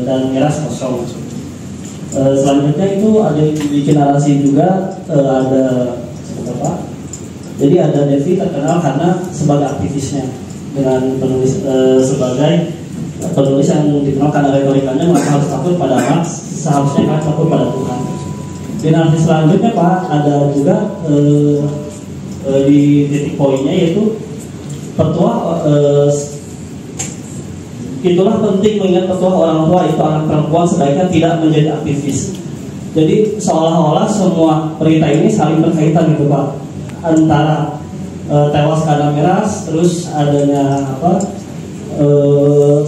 dan miras kosong. Selanjutnya itu ada bikin narasi juga, ada apa? Jadi ada Devi terkenal karena sebagai aktivisnya dengan penulis sebagai penulis yang dikenal karena retorikanya maka harus takut pada Marx, seharusnya kan takut pada Tuhan. Di narasi selanjutnya Pak ada juga di titik poinnya yaitu petua itulah penting mengingat petua orang tua itu anak perempuan sebaiknya tidak menjadi aktivis. Jadi seolah-olah semua berita ini saling berkaitan gitu Pak, antara tewas karena miras, terus adanya apa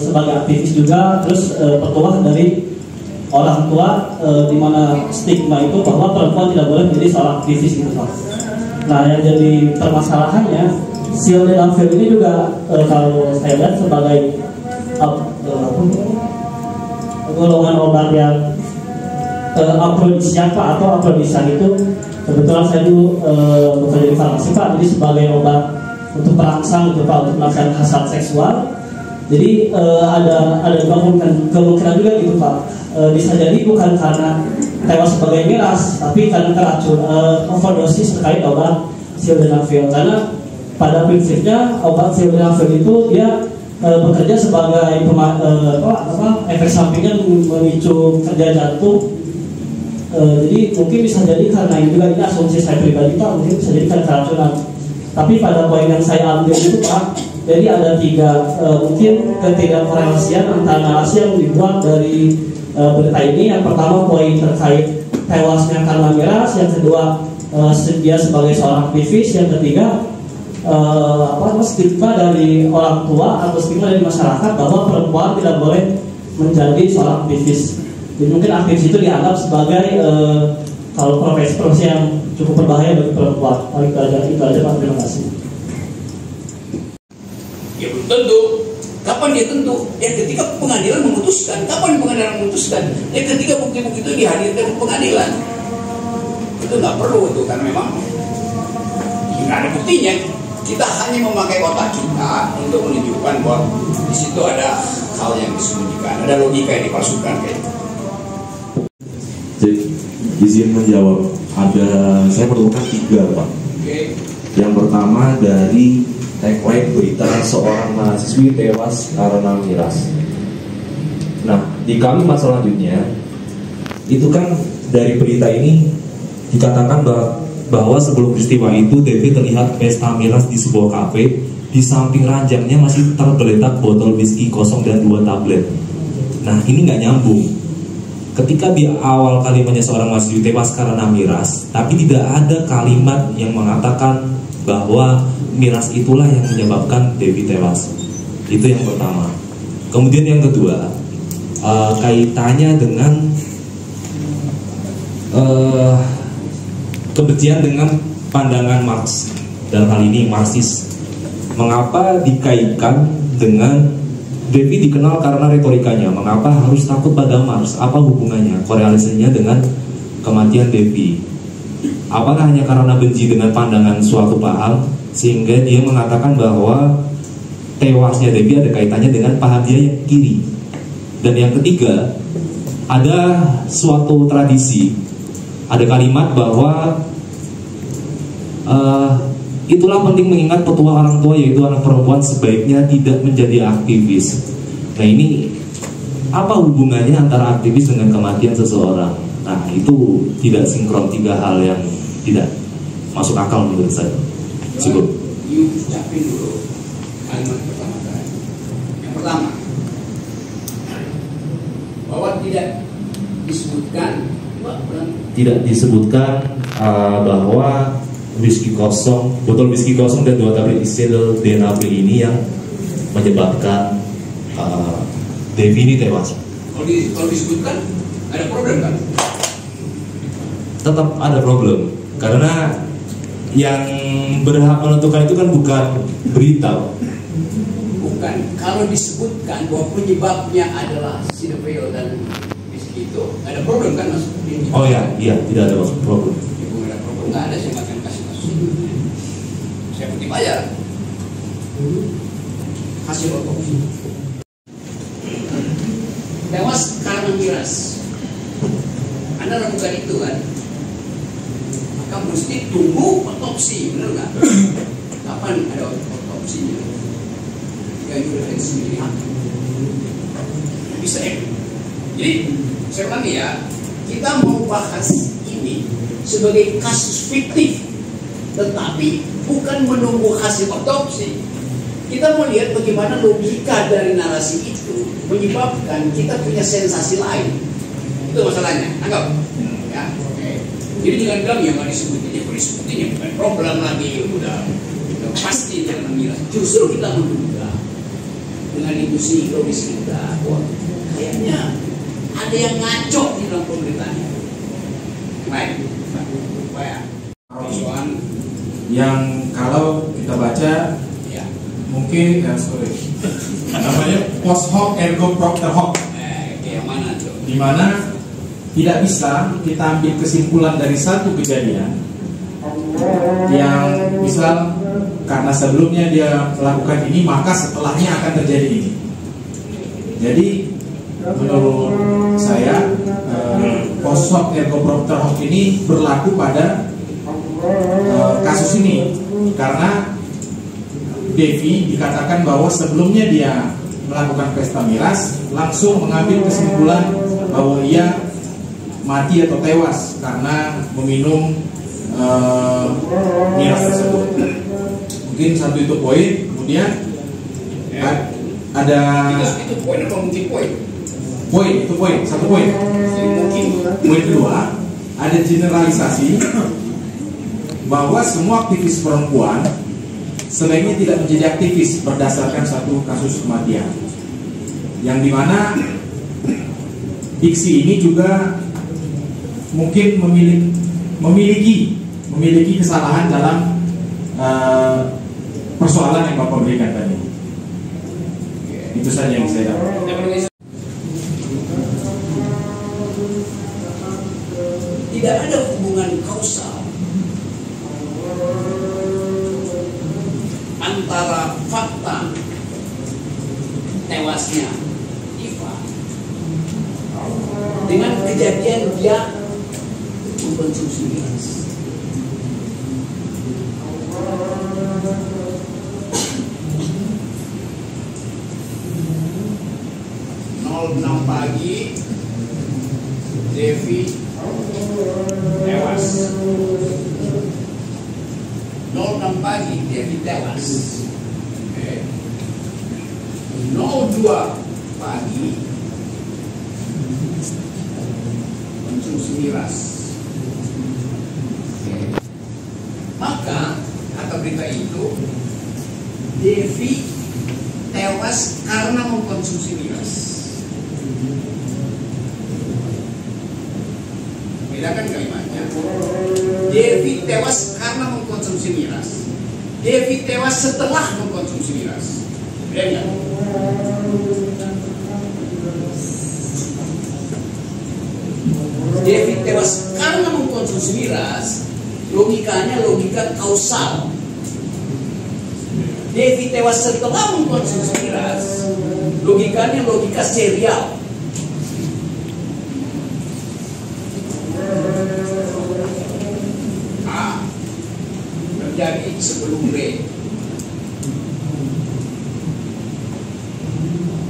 sebagai aktivis juga, terus petua dari orang tua di mana stigma itu bahwa perempuan tidak boleh menjadi seorang aktivis gitu Pak. Nah yang jadi permasalahannya sildenafil ini juga kalau saya lihat sebagai golongan obat yang afrodisiak Pak atau afrodisan itu kebetulan saya dulu bekerja di farmasi Pak, jadi sebagai obat untuk perangsang gitu Pak, untuk melaksanakan hasrat seksual. Jadi ada kemungkinan juga gitu Pak, bisa jadi bukan karena tewas sebagai miras, tapi karena teracun overdosis terkait obat sildenafil. Karena pada prinsipnya obat sildenafil itu dia bekerja sebagai efek sampingnya memicu kerja jantung. Jadi mungkin bisa jadi karena ini juga, ini asumsi saya pribadi Pak, mungkin bisa jadi karena keracunan. Tapi pada poin yang saya ambil itu Pak, jadi ada tiga mungkin ketidakkorelasian antara narasi yang dibuat dari berita ini. Yang pertama poin terkait tewasnya karena miras, yang kedua dia sebagai seorang aktivis, yang ketiga stigma dari orang tua atau stigma dari masyarakat bahwa perempuan tidak boleh menjadi seorang aktivis. Jadi mungkin aktivis itu dianggap sebagai kalau profesi yang cukup berbahaya bagi perempuan. Itu aja Pak, terima kasih. Ya belum tentu. Kapan dia tentu? Ya ketika pengadilan memutuskan. Kapan pengadilan memutuskan? Ya ketika bukti-bukti itu dihadirkan ke pengadilan. Itu nggak perlu itu, karena memang nggak ada buktinya. Kita hanya memakai otak kita untuk menunjukkan bahwa di situ ada hal yang disembunyikan, ada logika yang dipalsukan kayak gitu. Jadi izin menjawab, saya menemukan 3 Pak. Okay. Yang pertama dari tagline berita seorang mahasiswi tewas karena miras. Nah di kalimat selanjutnya itu kan dari berita ini dikatakan bahwa sebelum peristiwa itu Devi terlihat pesta miras di sebuah kafe. Di samping ranjangnya masih tergeletak botol whisky kosong dan 2 tablet. Nah ini nggak nyambung. Ketika di awal kalimatnya seorang mahasiswi tewas karena miras, tapi tidak ada kalimat yang mengatakan bahwa miras itulah yang menyebabkan Devi tewas. Itu yang pertama. Kemudian yang kedua, kaitannya dengan kebencian dengan pandangan Marx, dalam hal ini Marxis. Mengapa dikaitkan dengan Devi dikenal karena retorikanya? Mengapa harus takut pada Marx? Apa hubungannya, korelasinya dengan kematian Devi? Apakah hanya karena benci dengan pandangan suatu paham sehingga dia mengatakan bahwa tewasnya Devi ada kaitannya dengan paham dia yang kiri? Dan yang ketiga, ada suatu tradisi, ada kalimat bahwa itulah penting mengingat petua orang tua, yaitu anak perempuan sebaiknya tidak menjadi aktivis. Nah ini apa hubungannya antara aktivis dengan kematian seseorang? Nah itu tidak sinkron, 3 hal yang tidak masuk akal menurut saya. Cukup. Ucapin dulu kalimat pertama tadi. Yang pertama, bahwa tidak disebutkan bahwa whisky kosong, botol whisky kosong dan 2 tablet sildenafil ini yang menyebabkan Devi ini tewas. Kalau disebutkan ada problem kan? Tetap ada problem karena yang berhak menentukan itu kan bukan berita. Bukan. Kalau disebutkan bahwa penyebabnya adalah sildenafil dan whisky itu ada problem kan mas? Oh ya, iya tidak ada problem. Tidak ada problem, nggak ada, saya akan kasih kasus ini. Saya putih bayar hasil otopsi. Tewas mesti tunggu otopsi, benar nggak? Kapan ada otopsinya? Ketika Yudhen sendiri bisa ya. Jadi saya ulangi ya, kita mau bahas ini sebagai kasus fiktif, tetapi bukan menunggu hasil otopsi. Kita mau lihat bagaimana logika dari narasi itu menyebabkan kita punya sensasi lain. Itu masalahnya, anggap. Ya, oke. Jadi jangan bilang ya nggak disebutin, bukan problem lagi, udah pasti jangan mengira. Justru kita menduga dengan industri logis kita, wah kayaknya ada yang ngaco di dalam pemerintahnya. Baik, yang kalau kita baca mungkin namanya post hoc ergo propter hoc, yang mana tuh? di mana tidak bisa kita ambil kesimpulan dari satu kejadian yang misal karena sebelumnya dia melakukan ini maka setelahnya akan terjadi ini. Jadi menurut saya post hoc ergo propter hoc ini berlaku pada kasus ini karena Devi dikatakan bahwa sebelumnya dia melakukan pesta miras langsung mengambil kesimpulan bahwa ia mati atau tewas karena meminum miras tersebut. Mungkin satu itu poin. Kemudian ada itu poin apa mungkin poin? Poin itu poin, satu poin. Mungkin. Poin kedua, ada generalisasi bahwa semua aktivis perempuan sebaiknya tidak menjadi aktivis berdasarkan satu kasus kematian, yang dimana diksi ini juga mungkin memiliki kesalahan dalam persoalan yang Bapak berikan tadi. Itu saja yang saya dapat. Tidak ada hubungan kausal antara fakta tewasnya Iva dengan kejadian dia mengkonsumsi miras. Jam 6 pagi Devi tewas. 06 pagi Devi tewas. 02 pagi konsumsi miras. Maka kata berita itu Devi tewas karena mengkonsumsi miras. Bedakan kalimatnya. Devi tewas karena mengkonsumsi miras. Devi tewas setelah mengkonsumsi miras. Beda. Devi tewas karena mengkonsumsi miras. Logikanya logika kausal. Devi tewas setelah mengkonsumsi miras. Logikanya logika serial. Terjadi sebelum B.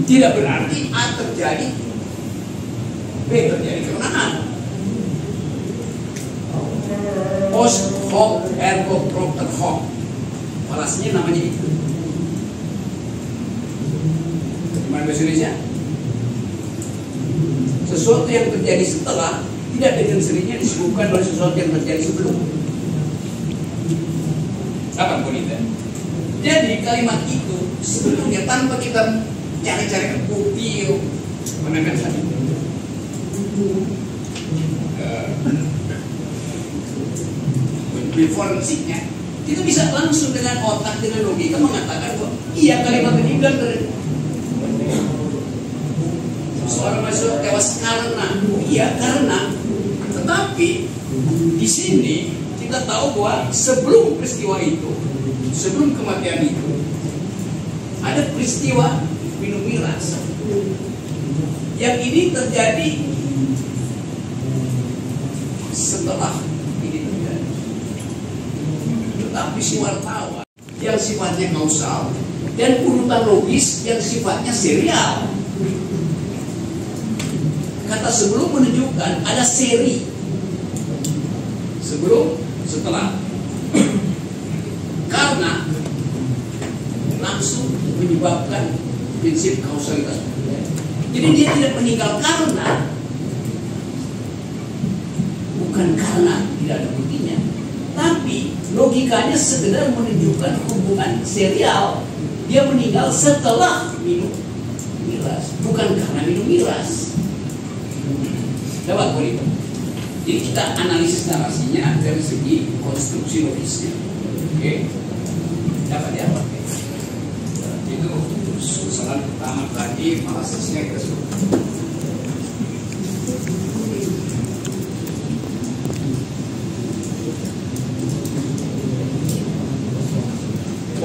Tidak berarti A terjadi, B terjadi karena A. Post hoc ergo propter hoc. Falasnya namanya itu. Gimana bahasa Indonesia? Sesuatu yang terjadi setelah tidak dengan sendirinya disebutkan oleh sesuatu yang terjadi sebelum. Apa bonita? Jadi kalimat itu sebelumnya tanpa kita cari-cari bukti menekan tadi. Forensiknya kita bisa langsung dengan otak, dengan logika mengatakan bahwa iya kalimat ini bilang dari seorang mahasiswa tewas karena, iya karena, tetapi di sini kita tahu bahwa sebelum peristiwa itu, sebelum kematian itu, ada peristiwa minum miras. Yang ini terjadi setelah ini terjadi. tapi si wartawan yang sifatnya kausal dan urutan logis yang sifatnya serial. Kata sebelum menunjukkan ada seri sebelum setelah, karena langsung menyebabkan prinsip kausalitas. Jadi dia tidak meninggal karena, bukan karena tidak ada buktinya, tapi logikanya sekedar menunjukkan hubungan serial. Dia meninggal setelah minum miras, bukan karena minum miras. Dapat boleh. Jadi kita analisis narasinya dari segi konstruksi logisnya. Oke, dapat ya Pak? Itu usulan pertama tadi, analisisnya kita sudah.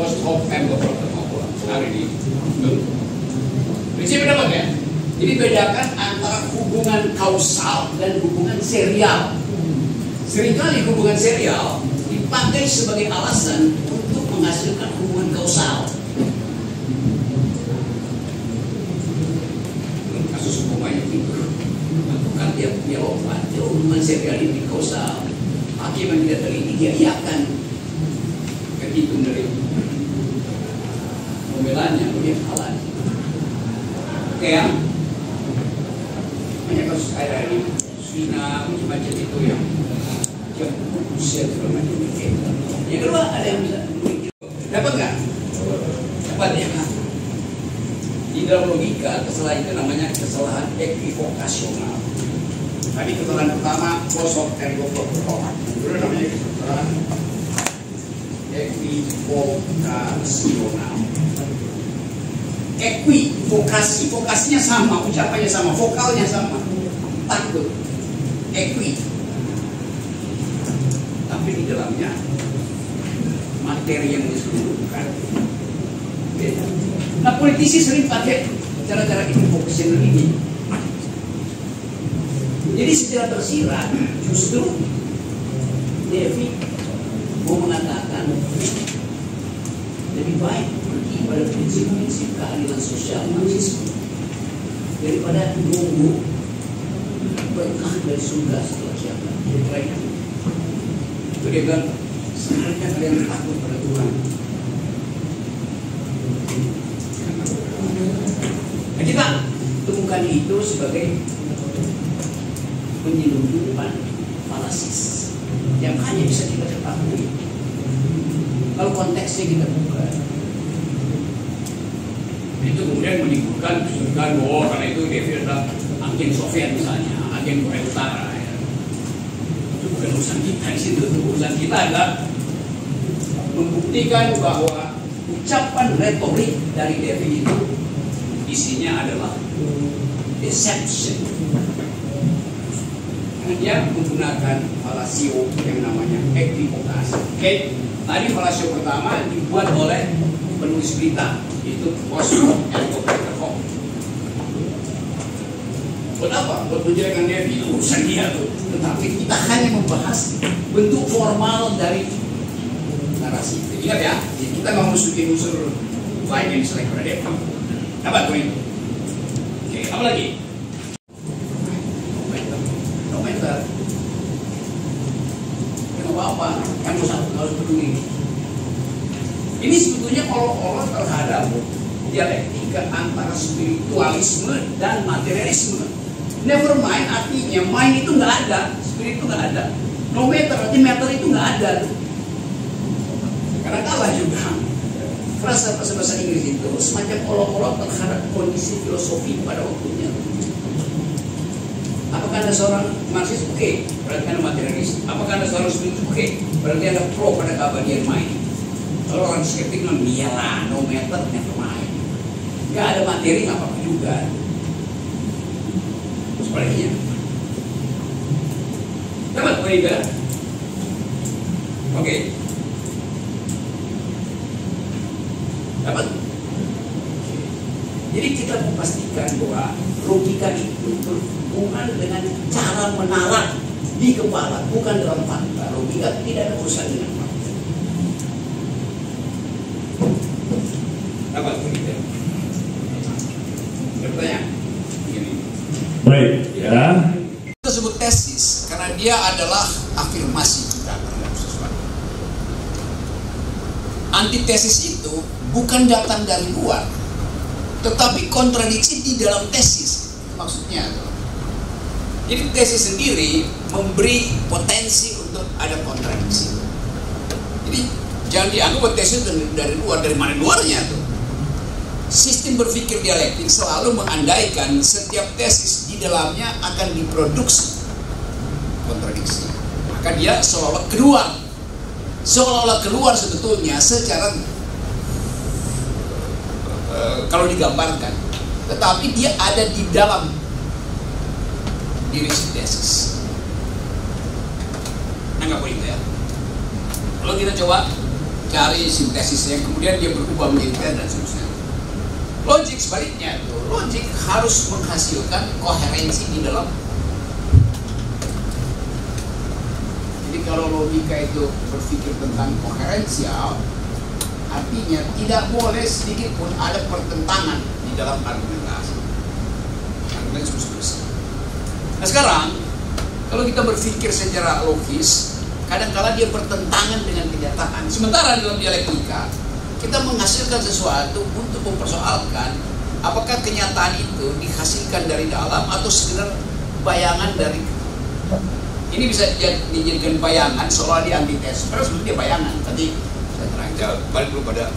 Post hoc ergo propter hari ini. Prinsipnya dapat ya? Jadi bedakan antara hubungan kausal dan hubungan serial. Seringkali hubungan serial dipakai sebagai alasan untuk menghasilkan hubungan kausal. Kasus hukumnya itu, bukan dia obat, dia hubungan serial ini kausal. Hakim yang tidak teliti dia iakan kehitung dari pembelanya, dia kalah. Oke ya. Banyak kasus kayak ini, Sina, macam-macam itu yang usia segala macam itu. Yang kedua ada yang bisa dapat nggak? Dapat ya kan? Di dalam logika kesalahan itu namanya kesalahan equivokasional. Tadi kesalahan pertama post ergo propter. Itu namanya kesalahan equivokasional. Equivokasi, vokasinya sama, ucapannya sama, vokalnya sama, takut, equi. Tapi di dalamnya materi yang diselundupkan beda. Nah, politisi sering pakai cara-cara equivokasional ini. Jadi secara tersirat justru Devi mau mengatakan lebih baik pergi pada prinsip-prinsip keadilan sosial Marxisme daripada nunggu berkah dari surga setelah kiamat. Itu dia bilang, sebenarnya kalian takut pada Tuhan. Nah, kita temukan itu sebagai penyelundupan falasis yang hanya bisa kita ketahui kalau konteksnya kita buka. Itu kemudian menimbulkan kesulitan bahwa karena itu Devi adalah agen Soviet misalnya, agen Korea Utara. Ya. Itu bukan urusan kita di situ. Urusan kita adalah membuktikan bahwa ucapan retorik dari Devi itu isinya adalah deception. Dia menggunakan falasio yang namanya equivokasi. Oke. Tadi falasio pertama dibuat oleh penulis berita, itu post ergo propter. Buat apa? Buat menjelekan Devi, urusan dia tuh. Tetapi kita hanya membahas bentuk formal dari narasi. Ingat ya, kita nggak masukin unsur lain yang selain pada Devi. Dapat poin. Oke, apa lagi? Nometer. Apa yang harus peduli. Ini sebetulnya olok-olok terhadap dialektika antara spiritualisme dan materialisme. Never mind artinya mind itu nggak ada, spirit itu nggak ada. No matter, artinya matter itu nggak ada. Karena kalah juga. Frasa bahasa Inggris itu semacam olok-olok terhadap kondisi filosofi pada waktunya. Apakah ada seorang Marxis? Oke, berarti ada materialis. Apakah ada seorang spiritual? Oke, berarti ada pro pada keabadian mind. Kalau orang skeptik bilang, iyalah, no matter, never mind. Gak ada materi, gak apa-apa juga. Sebaliknya. Dapat poin gak? Oke. Dapat. Jadi kita memastikan bahwa logika itu berhubungan dengan cara menarak di kepala, bukan dalam fakta. Logika tidak ada urusan dengan fakta. Apa itu? Bertanya. Begini. Baik, ya. Kita sebut tesis karena dia adalah afirmasi kita terhadap sesuatu. Antitesis itu bukan datang dari luar, tetapi kontradiksi di dalam tesis. Maksudnya adalah, jadi tesis sendiri memberi potensi untuk ada kontradiksi. Jadi jangan dianggap bahwa tesis dari luar, dari mana luarnya tuh. Sistem berpikir dialektik selalu mengandaikan setiap tesis di dalamnya akan diproduksi kontradiksi. Maka dia seolah-olah keluar sebetulnya secara kalau digambarkan, tetapi dia ada di dalam diri si tesis. Anggap itu ya. Kalau kita coba cari sintesisnya, kemudian dia berubah menjadi tes dan seterusnya. Logik sebaliknya tuh, logik harus menghasilkan koherensi di dalam. Jadi kalau logika itu berpikir tentang koherensial, artinya tidak boleh sedikit pun ada pertentangan di dalam argumentasi. Argumentasi selesai. Nah sekarang, kalau kita berpikir secara logis, kadang-kala dia bertentangan dengan kenyataan. Sementara dalam dialektika, kita menghasilkan sesuatu untuk mempersoalkan apakah kenyataan itu dihasilkan dari dalam atau sekedar bayangan dari. Ini bisa dijadikan bayangan seolah di antitesis, padahal sebenarnya bayangan. Tadi saya terangkan, balik dulu pada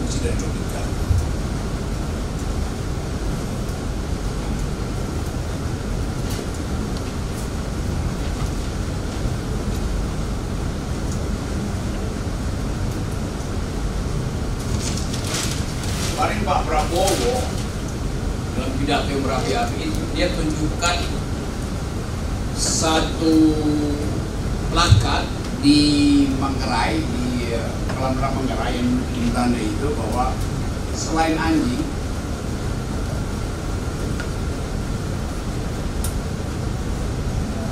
fungsi dari logika. Kemarin Pak Prabowo dalam pidato yang berapi-api itu dia tunjukkan satu plakat di Manggarai, di Kolam Renang Manggarai yang ditanda itu bahwa selain anjing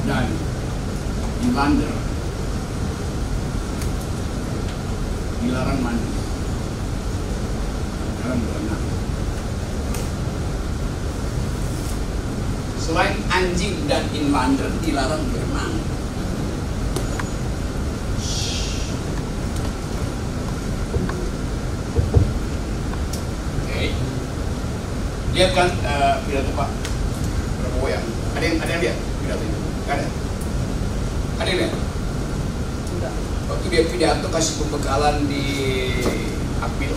dan inlander dilarang mandi. Selain anjing dan inlander dilarang berenang. Oke. Lihat kan pidato Pak Prabowo yang ada yang lihat pidato itu? Ada yang lihat? Waktu dia pidato kasih pembekalan di Akmil,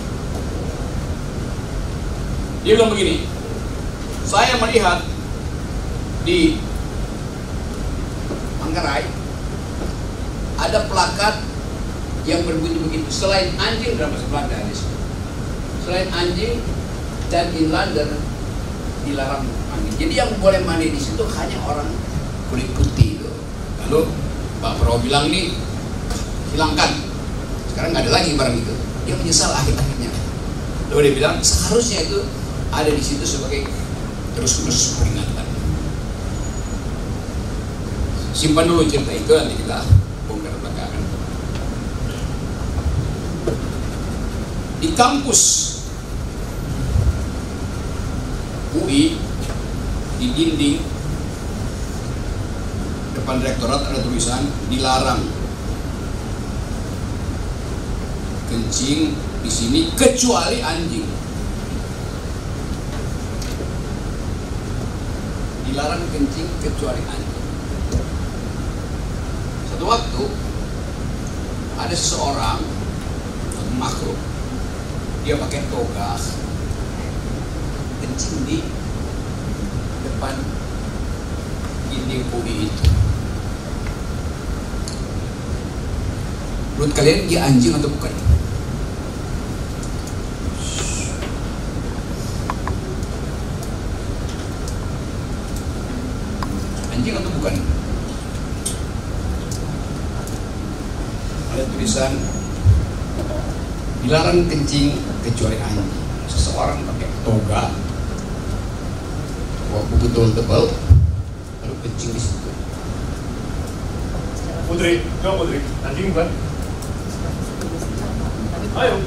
dia bilang begini, saya melihat di Manggarai ada plakat yang berbunyi begitu, selain anjing dalam bahasa Belanda, selain anjing dan inlander dilarang mandi. Jadi yang boleh mandi di situ hanya orang kulit putih itu. Lalu Pak Prabowo bilang ini hilangkan, sekarang nggak ada lagi barang itu. Dia menyesal akhir-akhirnya. Lalu dia bilang seharusnya itu ada di situ sebagai terus-menerus peringatan. Simpan dulu cerita itu, nanti kita bongkar belakangan. Di kampus UI, di dinding depan rektorat ada tulisan dilarang kencing di sini kecuali anjing. Dilarang kencing kecuali anjing. Satu waktu ada seseorang makhluk, dia pakai toga kencing di depan dinding UI itu. Menurut kalian dia anjing atau bukan? Anjing atau bukan? Ada tulisan dilarang kencing kecuali anjing. Seseorang pakai toga, bawa buku tebal, lalu kencing di situ. Putri, coba Putri, anjing bukan? Ayo.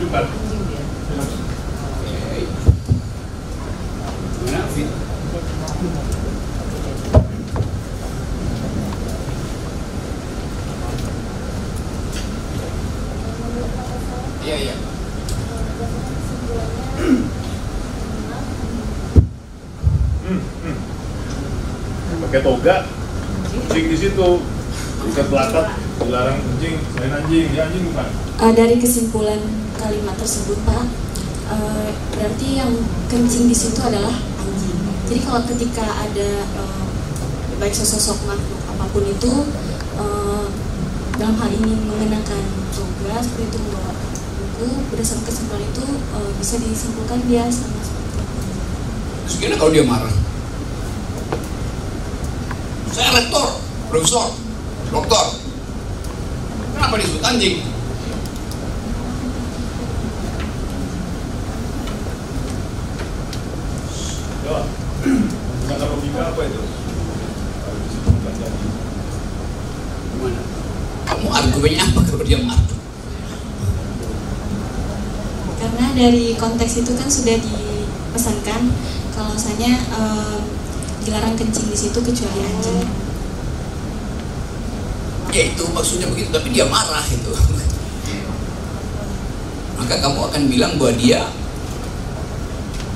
Jumat. Gimana, Fit? Iya, iya. Pakai toga, kencing di situ, ikat pelakat, dilarang kencing, selain anjing, ya anjing bukan. Dari kesimpulan kalimat tersebut, Pak, berarti yang kencing di situ adalah anjing. Jadi kalau ketika ada baik sosok makhluk apapun itu, dalam hal ini mengenakan toga seperti itu, membawa buku, berdasarkan kesimpulan itu bisa disimpulkan dia sama seperti anjing. Terus gimana kalau dia marah? Saya rektor, profesor, dokter. Kenapa disebut anjing? Ya, kata logika apa itu? Harus disebutkan jadi. Gimana? Kamu argumennya apa kalau dia marah? Karena dari konteks itu kan sudah dipesankan kalau misalnya dilarang kencing di situ kecuali anjing. Ya itu maksudnya begitu, tapi dia marah itu. Maka kamu akan bilang bahwa dia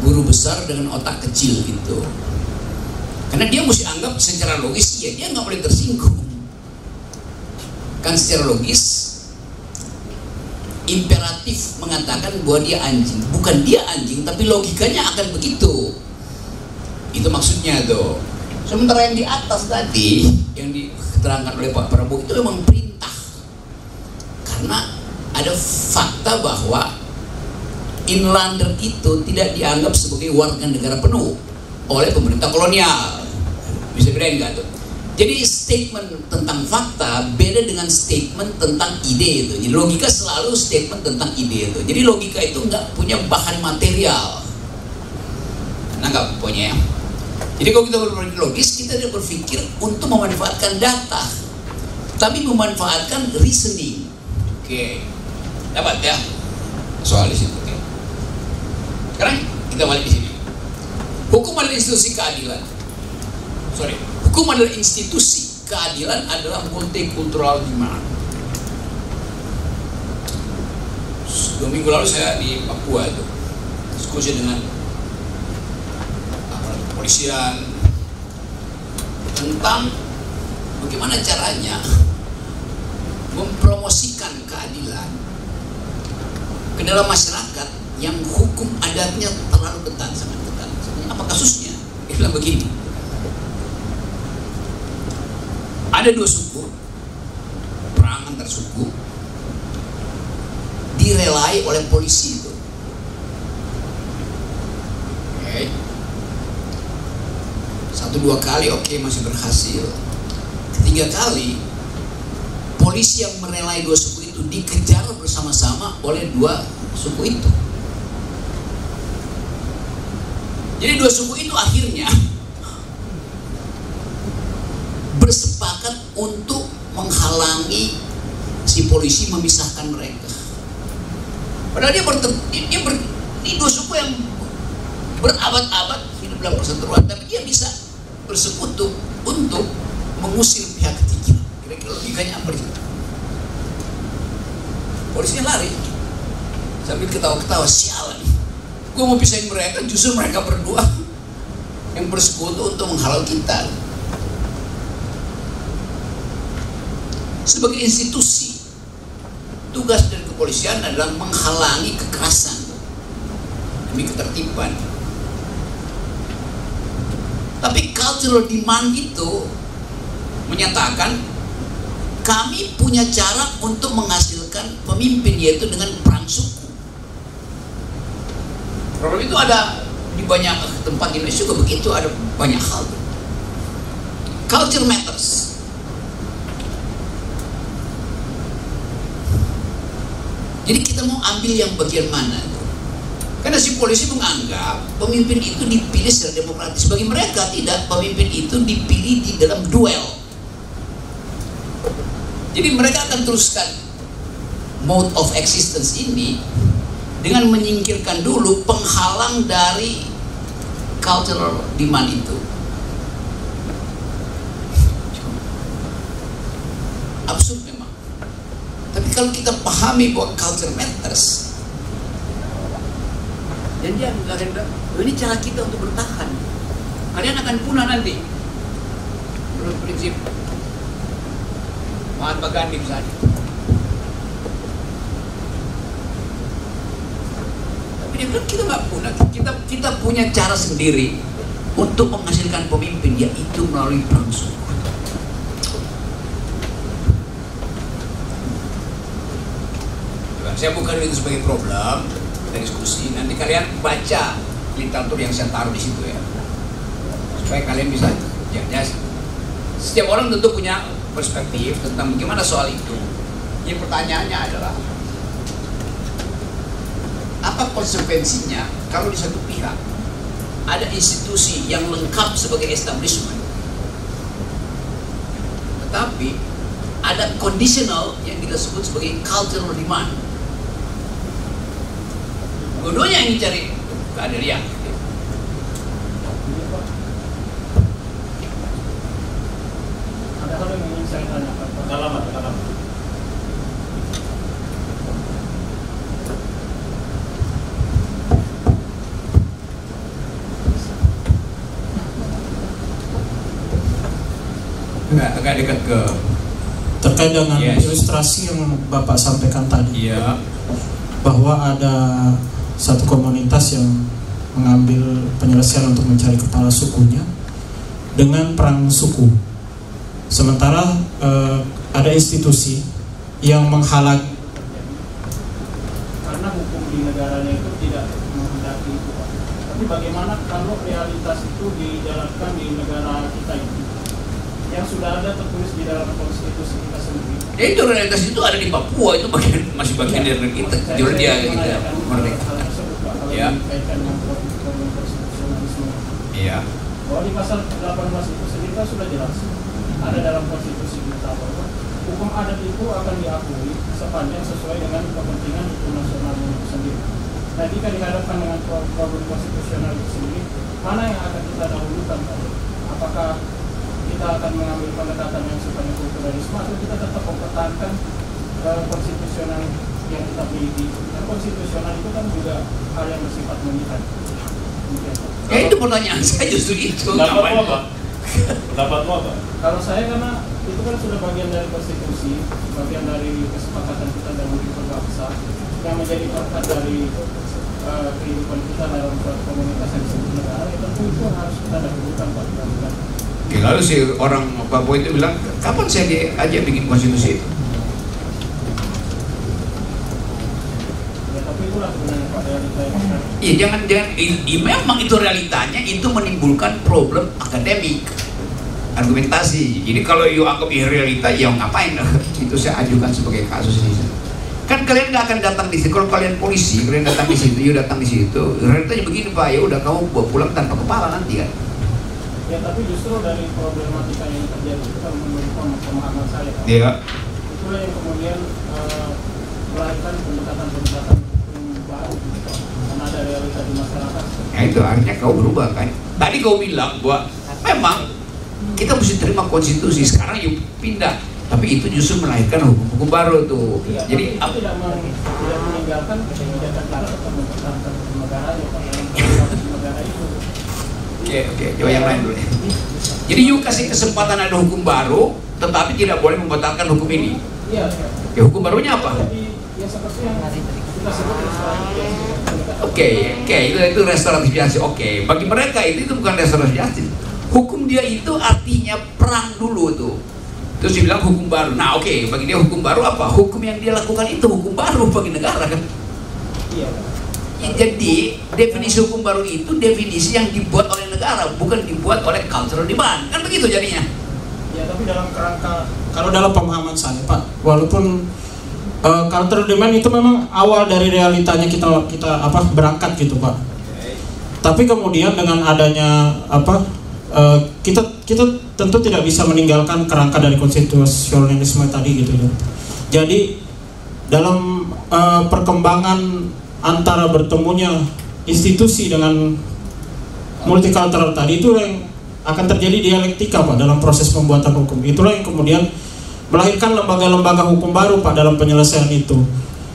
guru besar dengan otak kecil gitu. Karena dia mesti anggap secara logis, ya dia nggak boleh tersinggung. Kan secara logis imperatif mengatakan bahwa dia anjing. Bukan dia anjing, tapi logikanya akan begitu. Itu maksudnya tuh. Sementara yang di atas tadi, yang diterangkan oleh Pak Prabowo itu memang perintah. Karena ada fakta bahwa inlander itu tidak dianggap sebagai warga negara penuh oleh pemerintah kolonial. Bisa bedain nggak tuh? Jadi statement tentang fakta beda dengan statement tentang ide itu. Jadi logika selalu statement tentang ide itu. Jadi logika itu nggak punya bahan material. Nangkap pokoknya ya. Jadi kalau kita berpikir logis, kita tidak berpikir untuk memanfaatkan data, tapi memanfaatkan reasoning. Oke, dapat ya soal di situ. Oke. Sekarang kita balik di sini. Hukum adalah institusi keadilan. Hukum adalah institusi keadilan adalah multikultural demand. 2 minggu lalu saya di Papua itu diskusi dengan kepolisian tentang bagaimana caranya mempromosikan keadilan ke dalam masyarakat yang hukum adatnya terlalu ketat, sangat ketat. Apa kasusnya? Dia bilang begini, ada 2 suku, perang antar suku direlai oleh polisi itu. Oke. 1-2 kali oke, masih berhasil. 3 kali polisi yang merelai 2 suku itu dikejar bersama-sama oleh 2 suku itu. Jadi 2 suku itu akhirnya bersepakat untuk menghalangi si polisi memisahkan mereka. Padahal ini 2 suku yang berabad-abad hidup dalam perseteruan, tapi dia bisa bersekutu untuk mengusir pihak ketiga. Kira-kira logikanya apa itu? Polisinya lari sambil ketawa-ketawa, sialan, gue mau pisahin mereka, justru mereka berdua yang bersekutu untuk menghalau kita. Sebagai institusi, tugas dari kepolisian adalah menghalangi kekerasan demi ketertiban. Tapi cultural demand itu menyatakan kami punya cara untuk menghasilkan pemimpin, yaitu dengan perang suku. Problem itu ada di banyak tempat di Indonesia juga begitu, ada banyak hal. Culture matters. Jadi kita mau ambil yang bagian mana? Karena si polisi menganggap pemimpin itu dipilih secara demokratis. Bagi mereka tidak, pemimpin itu dipilih di dalam duel. Jadi mereka akan teruskan mode of existence ini dengan menyingkirkan dulu penghalang dari cultural demand itu. Absurd memang. Tapi kalau kita pahami bahwa culture matters, dan dia akan bilang, oh, ini cara kita untuk bertahan. Kalian akan punah nanti. Menurut prinsip Mahatma Gandhi misalnya. Tapi dia bilang kita nggak punah. Kita punya cara sendiri untuk menghasilkan pemimpin, yaitu melalui perang suku. Saya bukan itu sebagai problem, kita diskusi. Nanti kalian baca literatur yang saya taruh di situ ya, supaya kalian bisa jelas. Setiap orang tentu punya perspektif tentang bagaimana soal itu. Yang pertanyaannya adalah, apa konsekuensinya kalau di satu pihak ada institusi yang lengkap sebagai establishment, tetapi ada conditional yang kita sebut sebagai cultural demand. Dua-duanya yang dicari keadilan. Ada hal yang ingin saya tanyakan, Pak. Dalam. Agak dekat ke terkait dengan ilustrasi yang Bapak sampaikan tadi. Iya. Bahwa ada satu komunitas yang mengambil penyelesaian untuk mencari kepala sukunya dengan perang suku. Sementara ada institusi yang menghalangi. Karena hukum di negaranya itu tidak menghendaki itu, Pak. Tapi bagaimana kalau realitas itu dijalankan di negara kita ini, yang sudah ada tertulis di dalam konstitusi kita sendiri? Ya itu realitas itu ada di Papua, itu masih bagian dari kita, Georgia kita merdeka. Ya. Iya. Bahwa di pasal 18 itu sendiri kan sudah jelas ada dalam konstitusi kita bahwa hukum adat itu akan diakui sepanjang sesuai dengan kepentingan hukum nasional itu sendiri. Nah, jika dihadapkan dengan problem konstitusional itu sendiri, mana yang akan kita dahulukan? Apakah kita akan mengambil pendekatan yang sifatnya kulturalisme atau kita tetap mempertahankan konstitusional yang kita miliki? Dan konstitusional itu kan juga hal yang bersifat mengikat. Ya itu pertanyaan saya justru itu. Pendapatmu apa? Pendapatmu apa? Kalau saya karena itu kan sudah bagian dari konstitusi, bagian dari kesepakatan kita dan budi berbangsa yang menjadi perkat dari kehidupan kita dalam suatu komunitas yang disebut negara, ya tentu itu harus kita dahulukan, Pak. Oke, lalu si orang Papua itu bilang, kapan saya diajak bikin konstitusi itu? Ya tapi itulah sebenarnya Pak realita yang sekarang. Iya jangan memang itu realitanya, itu menimbulkan problem akademik, argumentasi. Jadi kalau you anggap ini realita, ya ngapain? Itu saya ajukan sebagai kasus ini. Kan kalian nggak akan datang di situ. Kalau kalian polisi, kalian datang di situ, you datang di situ. Realitanya begini Pak, ya udah kamu bawa pulang tanpa kepala nanti kan. Ya tapi justru dari problematika yang terjadi kita menurut pemahaman saya, Pak. Iya. Itulah yang kemudian melahirkan pendekatan-pendekatan baru, karena ada realita di masyarakat. Ya itu artinya kau berubah kan. Tadi kau bilang bahwa memang kita mesti terima konstitusi, sekarang yuk pindah. Tapi itu justru melahirkan hukum-hukum baru tuh. Iya, jadi itu tidak meninggalkan kebijakan kita tetap mempertahankan negara yang negara itu. Oke, coba yang lain dulu. Jadi you kasih kesempatan ada hukum baru, tetapi tidak boleh membatalkan hukum ini. Iya. Ya hukum barunya apa? Ya seperti yang kita sebut restoratif. Oke, itu restoratif justice. Oke, bagi mereka itu bukan restoratif justice. Hukum dia itu artinya perang dulu tuh. Terus dia bilang hukum baru. Nah oke, bagi dia hukum baru apa? Hukum yang dia lakukan itu hukum baru bagi negara kan? Iya. Ya, jadi definisi hukum baru itu definisi yang dibuat oleh negara, bukan dibuat oleh cultural demand. Kan begitu jadinya. Ya tapi dalam kerangka, kalau dalam pemahaman saya Pak, walaupun cultural demand itu memang awal dari realitanya kita berangkat gitu Pak. Tapi kemudian dengan adanya kita tentu tidak bisa meninggalkan kerangka dari konstitusionalisme tadi gitu ya. Jadi dalam perkembangan antara bertemunya institusi dengan multikultural tadi, itu yang akan terjadi dialektika Pak dalam proses pembuatan hukum. Itulah yang kemudian melahirkan lembaga-lembaga hukum baru Pak dalam penyelesaian itu.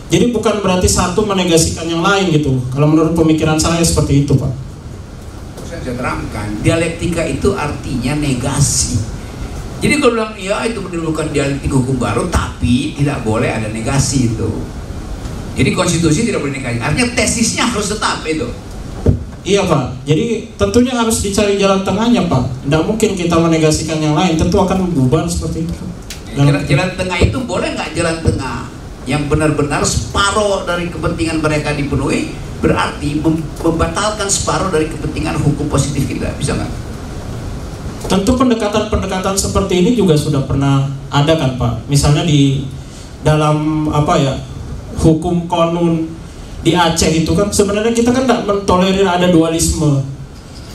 Jadi bukan berarti satu menegasikan yang lain gitu. Kalau menurut pemikiran saya seperti itu Pak. Saya terangkan, dialektika itu artinya negasi. Jadi kalau bilang ya itu menimbulkan dialektika hukum baru, tapi tidak boleh ada negasi itu. Jadi konstitusi tidak boleh negasi. Artinya tesisnya harus tetap itu. Iya Pak, jadi tentunya harus dicari jalan tengahnya Pak. Tidak mungkin kita menegasikan yang lain, tentu akan bubar seperti itu. Jalan tengah itu boleh nggak jalan tengah yang benar-benar separuh dari kepentingan mereka dipenuhi, berarti membatalkan separuh dari kepentingan hukum positif kita, bisa nggak? Tentu pendekatan-pendekatan seperti ini juga sudah pernah ada kan Pak. Misalnya di dalam hukum konun di Aceh itu kan sebenarnya kita kan tidak mentolerir ada dualisme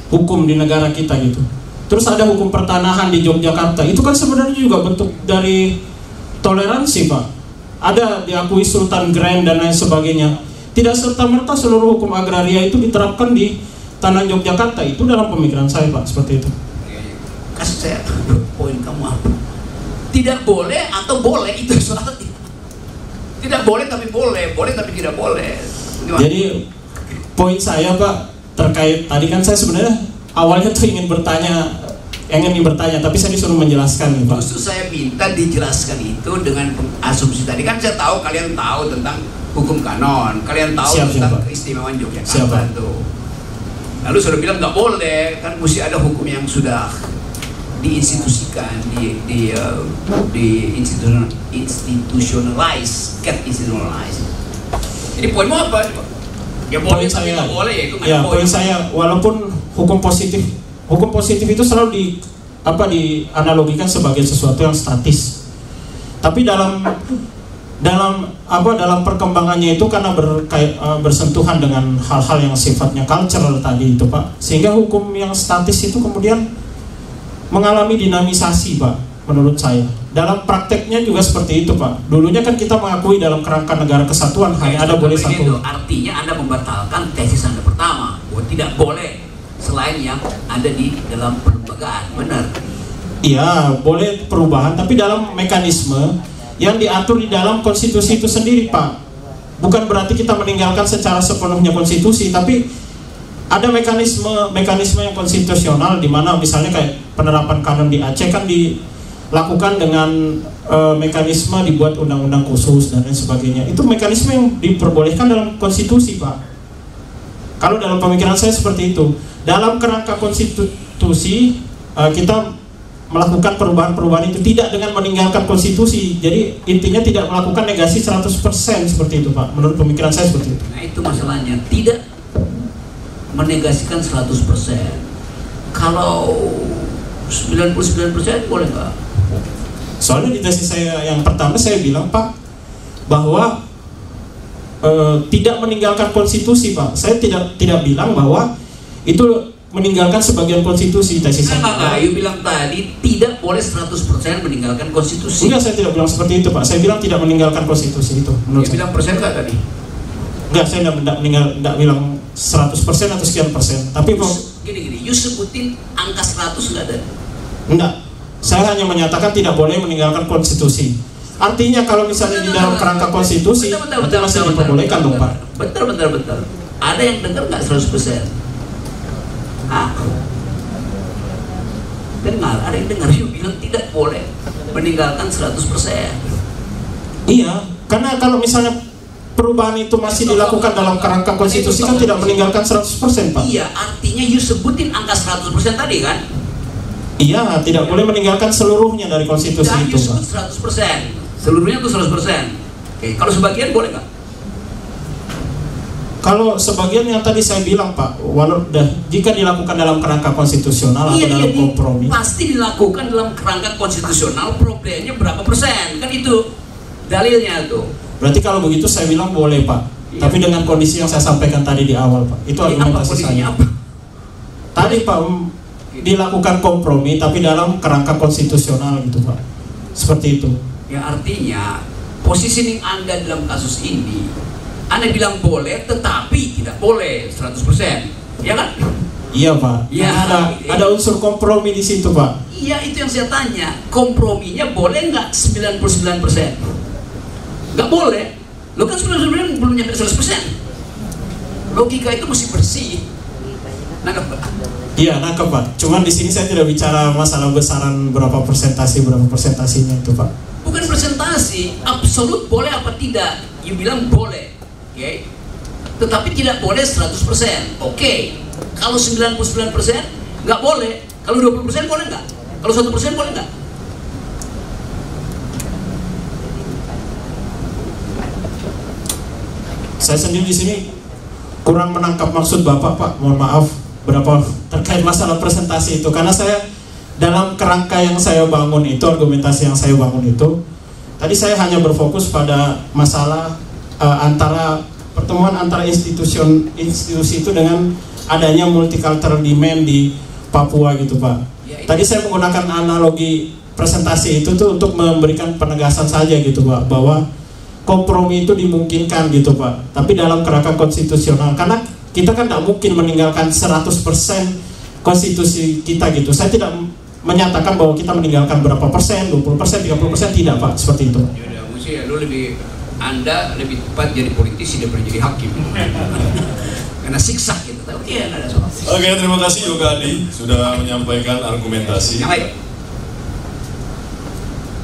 hukum di negara kita gitu. Terus ada hukum pertanahan di Yogyakarta, itu kan sebenarnya juga bentuk dari toleransi Pak. Ada diakui Sultan Grand dan lain sebagainya. Tidak serta-merta seluruh hukum agraria itu diterapkan di tanah Yogyakarta. Itu dalam pemikiran saya Pak, seperti itu. Kasih saya poin kamu apa? Tidak boleh atau boleh, itu soalnya. Tidak boleh tapi boleh, boleh tapi tidak boleh. Gimana? Jadi poin saya Pak terkait tadi kan saya sebenarnya awalnya tuh ingin bertanya, tapi saya disuruh menjelaskan nih Pak. Justru saya minta dijelaskan itu dengan asumsi tadi kan saya tahu kalian tahu tentang hukum kanon, kalian tahu tentang keistimewaan Yogyakarta itu. Lalu sudah bilang nggak boleh, kan mesti ada hukum yang sudah diinstitusikan, institutionalize. Jadi poinmu apa? Ya boleh tapi nggak boleh, ya itu nggak boleh. Poin saya, walaupun hukum positif itu selalu dianalogikan sebagai sesuatu yang statis. Tapi dalam perkembangannya itu karena bersentuhan dengan hal-hal yang sifatnya cultural tadi itu Pak, sehingga hukum yang statis itu kemudian mengalami dinamisasi Pak, menurut saya. Dalam prakteknya juga seperti itu Pak. Dulunya kan kita mengakui dalam kerangka negara kesatuan hanya ada boleh satu. Itu artinya Anda membatalkan tesis Anda pertama, bahwa tidak boleh selain yang ada di dalam perlembagaan, benar? Iya, boleh perubahan, tapi dalam mekanisme yang diatur di dalam konstitusi itu sendiri Pak. Bukan berarti kita meninggalkan secara sepenuhnya konstitusi, tapi ada mekanisme yang konstitusional di mana misalnya kayak penerapan kanon di Aceh kan dilakukan dengan mekanisme dibuat undang-undang khusus dan lain sebagainya. Itu mekanisme yang diperbolehkan dalam konstitusi Pak. Kalau dalam pemikiran saya seperti itu. Dalam kerangka konstitusi kita melakukan perubahan-perubahan itu tidak dengan meninggalkan konstitusi. Jadi intinya tidak melakukan negasi 100% seperti itu Pak. Menurut pemikiran saya seperti itu. Nah itu masalahnya, tidak menegasikan 100%. Kalau 99% boleh nggak? Soalnya di tesis saya yang pertama saya bilang Pak bahwa tidak meninggalkan konstitusi Pak. Saya tidak bilang bahwa itu meninggalkan sebagian konstitusi. Tesis saya. Ayu bilang tadi tidak boleh 100% meninggalkan konstitusi. Enggak, saya tidak bilang seperti itu Pak. Saya bilang tidak meninggalkan konstitusi itu. Dia bilang persen nggak tadi? Enggak, saya tidak bilang 100% atau sekian persen. Tapi gini, you sebutin angka 100 nggak ada? Enggak, saya hanya menyatakan tidak boleh meninggalkan konstitusi. Artinya kalau misalnya di dalam kerangka konstitusi itu masih diperbolehkan dong Pak. Bentar. Ada yang dengar nggak 100%? Dengar, ada yang dengar you bilang tidak boleh meninggalkan 100%. Iya, karena kalau misalnya perubahan itu masih dilakukan dalam kerangka konstitusi kan tidak meninggalkan 100% Pak. Iya, artinya you sebutin angka 100% tadi kan? Iya, tidak boleh meninggalkan seluruhnya dari konstitusi itu Pak. 100%, seluruhnya itu 100%. Oke, kalau sebagian boleh nggak? Kalau sebagian yang tadi saya bilang Pak, jika dilakukan dalam kerangka konstitusional atau dalam kompromi, pasti dilakukan dalam kerangka konstitusional. Problemnya berapa persen? Kan itu dalilnya tuh. Berarti kalau begitu saya bilang boleh Pak. Iya. Tapi dengan kondisi yang saya sampaikan tadi di awal Pak. Itu argumentasi saya. Apa? Tadi Pak dilakukan kompromi tapi dalam kerangka konstitusional gitu Pak. Seperti itu. Ya artinya positioning Anda dalam kasus ini Anda bilang boleh, tetapi tidak boleh 100%, ya kan? Iya Pak. Ya, Ada unsur kompromi di situ Pak. Iya, itu yang saya tanya. Komprominya boleh nggak 99%? Nggak boleh. Lo kan 99% belum nyampe 100%. Logika itu mesti bersih. Nangkep Pak? Iya, nangkep Pak. Cuman di sini saya tidak bicara masalah besaran berapa persentasinya itu Pak. Bukan presentasi, absolut boleh apa tidak? You bilang boleh, oke? Tetapi tidak boleh 100%, oke? Kalau 99% nggak boleh. Kalau 20% boleh nggak? Kalau 1% boleh nggak? Saya sendiri di sini kurang menangkap maksud Bapak Pak. Mohon maaf berapa terkait masalah presentasi itu, karena saya dalam kerangka yang saya bangun itu, argumentasi yang saya bangun itu, tadi saya hanya berfokus pada masalah pertemuan antara institusi itu dengan adanya multicultural demand di Papua gitu Pak. Tadi saya menggunakan analogi presentasi itu tuh untuk memberikan penegasan saja gitu Pak, bahwa kompromi itu dimungkinkan gitu Pak, tapi dalam kerangka konstitusional, karena kita kan tidak mungkin meninggalkan 100% konstitusi kita gitu. Saya tidak menyatakan bahwa kita meninggalkan berapa persen, 20%, 30%, tidak Pak, seperti itu. Ya udah, mesti Anda lebih tepat jadi politisi daripada jadi hakim. Karena siksa gitu. Oke, ada soal. Oke, terima kasih Yoga Adi sudah menyampaikan argumentasi. Yang lain.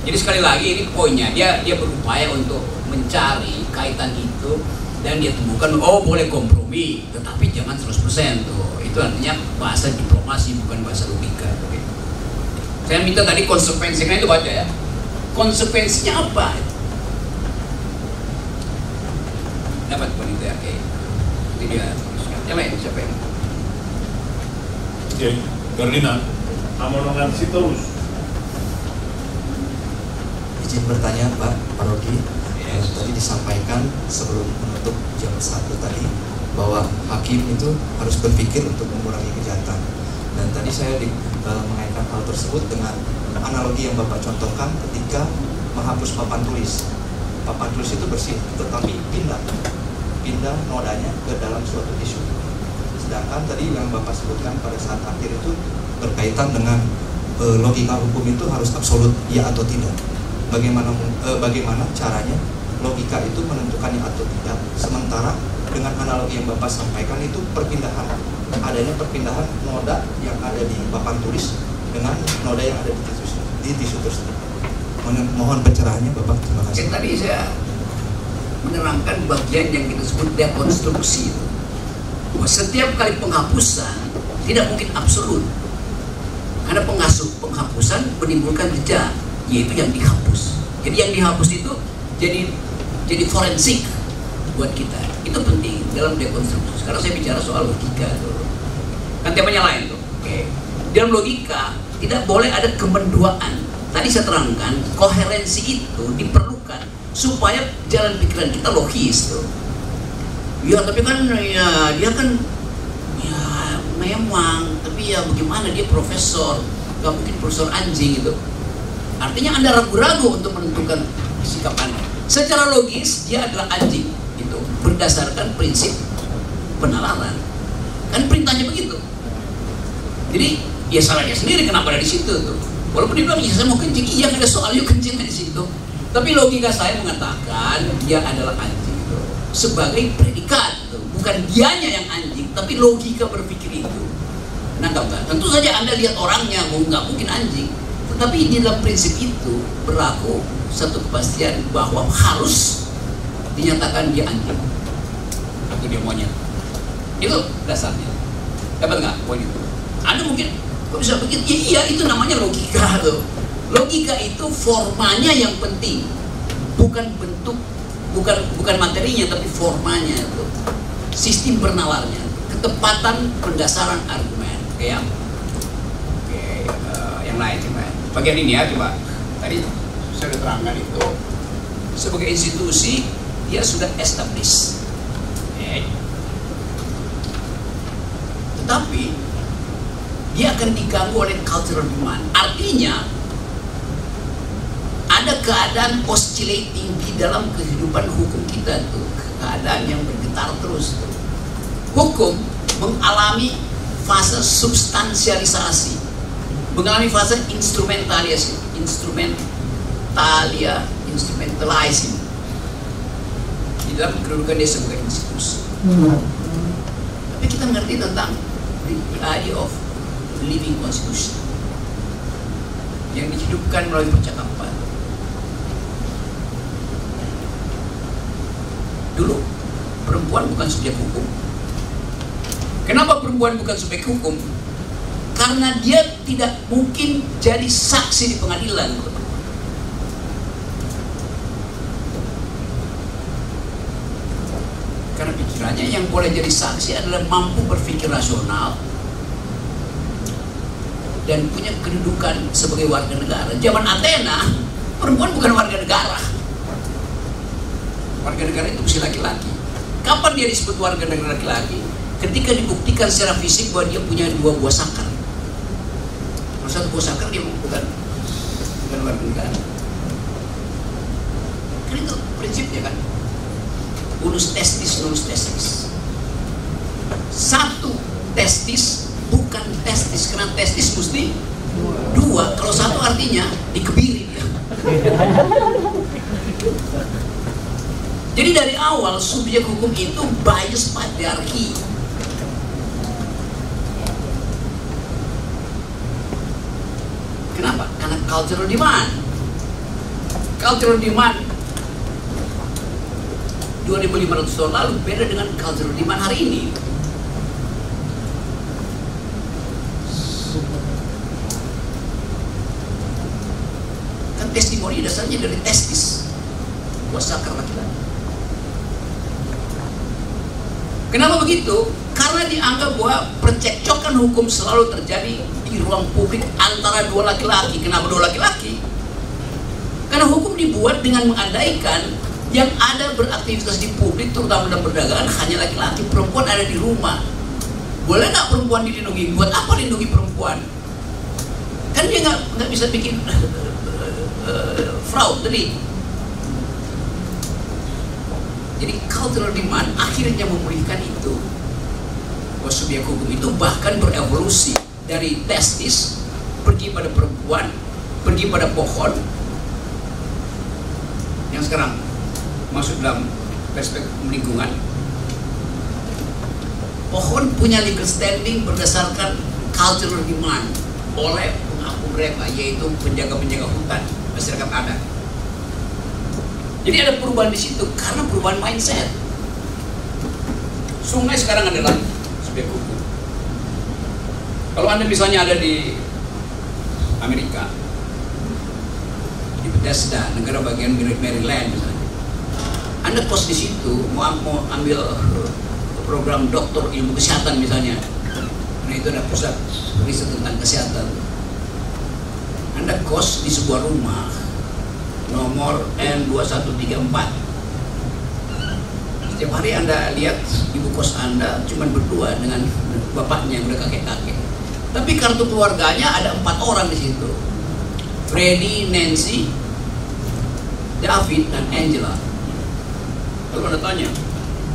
Jadi sekali lagi ini poinnya, dia berupaya untuk mencari kaitan itu dan dia temukan, oh boleh kompromi, tetapi jangan 100% tuh. Itu artinya bahasa diplomasi, bukan bahasa logika. Saya minta tadi konsekuensinya itu baca ya. Konsekuensinya apa? Dapat wanita ya, oke. Ini dia. Yang lain siapa yang? Oke, Ferdinand. Amonongan Sitorus. Izin bertanya Pak Paroki. Tadi disampaikan sebelum menutup jam 1 tadi bahwa hakim itu harus berpikir untuk mengurangi kejahatan. Dan tadi saya mengaitkan hal tersebut dengan analogi yang Bapak contohkan ketika menghapus papan tulis. Papan tulis itu bersih, tetapi pindah nodanya ke dalam suatu tisu. Sedangkan tadi yang Bapak sebutkan pada saat akhir itu berkaitan dengan logika hukum itu harus absolut ya atau tidak. Bagaimana caranya logika itu menentukan ya atau tidak, sementara dengan analogi yang Bapak sampaikan itu adanya perpindahan noda yang ada di papan tulis dengan noda yang ada di tisu tersebut. Mohon pencerahannya Bapak, terima kasih. Tadi saya menerangkan bagian yang kita sebut dekonstruksi itu. Bahwa setiap kali penghapusan tidak mungkin absolut, karena penghapusan menimbulkan jejak, yaitu yang dihapus. Jadi yang dihapus itu jadi forensik buat kita. Itu penting dalam dekonstruksi. Sekarang saya bicara soal logika dulu. Kan temanya lain tuh. Oke. Dalam logika tidak boleh ada kemenduaan. Tadi saya terangkan koherensi itu diperlukan supaya jalan pikiran kita logis tuh. Ya tapi kan ya dia kan ya memang, tapi ya bagaimana dia profesor, gak mungkin profesor anjing gitu. Artinya Anda ragu-ragu untuk menentukan sikap Anda. Secara logis dia adalah anjing itu berdasarkan prinsip penalaran. Kan perintahnya begitu. Jadi ya salah dia sendiri kenapa ada di situ tuh. Walaupun dia bilang ya saya mau kencing, iya ada soal yuk kencing di situ. Tapi logika saya mengatakan dia adalah anjing itu sebagai predikat tuh. Bukan dianya yang anjing, tapi logika berpikir itu. Nangkap nggak? Tentu saja Anda lihat orangnya nggak mungkin anjing. Tetapi di dalam prinsip itu berlaku satu kepastian bahwa harus dinyatakan dia anjing atau dia monyet. Itu dasarnya. Dapat nggak poin itu? Anda mungkin kok bisa begitu? Ya, iya, itu namanya logika tuh. Logika itu formanya yang penting, bukan bentuk, bukan materinya, tapi formanya itu. Sistem bernalarnya, ketepatan pendasaran argumen. Kayak yang lain coba. Bagian ini ya coba. Tadi saya sudah terangkan itu sebagai institusi dia sudah established. Tetapi dia akan diganggu oleh cultural demand. Artinya ada keadaan oscillating di dalam kehidupan hukum kita tuh. keadaan yang bergetar terus. Hukum mengalami fase substansialisasi, mengalami fase instrumentalizing di dalam kedudukan dia sebagai institusi. Tapi kita mengerti tentang the idea of living constitution yang dihidupkan melalui percakapan. Dulu perempuan bukan subjek hukum. Kenapa perempuan bukan subjek hukum? Karena dia tidak mungkin jadi saksi di pengadilan. Karena pikirannya yang boleh jadi saksi adalah mampu berpikir rasional dan punya kedudukan sebagai warga negara. Zaman Athena, perempuan bukan warga negara. Warga negara itu mesti laki-laki. Kapan dia disebut warga negara laki-laki? Ketika dibuktikan secara fisik bahwa dia punya 2 buah sakar. Kalau 1 buah sakar dia bukan warga negara. Kan itu prinsipnya kan. Unus testis, nulus testis. 1 testis bukan testis, karena testis mesti 2. Kalau 1 artinya dikebiri dia. Jadi dari awal subjek hukum itu bias patriarki. Kenapa? Karena cultural demand. Cultural demand 2500 tahun lalu beda dengan cultural demand hari ini. Kan testimoni dasarnya dari testis, buah sakar laki-laki. Kenapa begitu? Karena dianggap bahwa percekcokan hukum selalu terjadi di ruang publik antara 2 laki-laki. Kenapa 2 laki-laki? Karena hukum dibuat dengan mengandaikan yang ada beraktivitas di publik, terutama dalam perdagangan, hanya laki-laki. Perempuan ada di rumah. Boleh nggak perempuan dilindungi? Buat apa lindungi perempuan? Kan dia nggak bisa bikin fraud tadi. Jadi cultural demand akhirnya memulihkan itu. Bahwa subjek hukum itu bahkan berevolusi dari testis pergi pada perempuan, pergi pada pohon, yang sekarang masuk dalam perspektif lingkungan. Pohon punya legal standing berdasarkan cultural demand oleh pengaku mereka, yaitu penjaga-penjaga hutan, masyarakat adat. Jadi ada perubahan di situ karena perubahan mindset. Sungai sekarang adalah subjek hukum. Kalau Anda misalnya ada di Amerika, di Bethesda, negara bagian Maryland misalnya, Anda kos di situ, mau ambil program doktor ilmu kesehatan misalnya, nah itu ada pusat riset tentang kesehatan. Anda kos di sebuah rumah nomor N2134. Setiap hari Anda lihat ibu kos Anda cuma berdua dengan bapaknya yang udah kakek-kakek. Tapi kartu keluarganya ada 4 orang di situ. Freddy, Nancy, David, dan Angela. Lalu Anda tanya,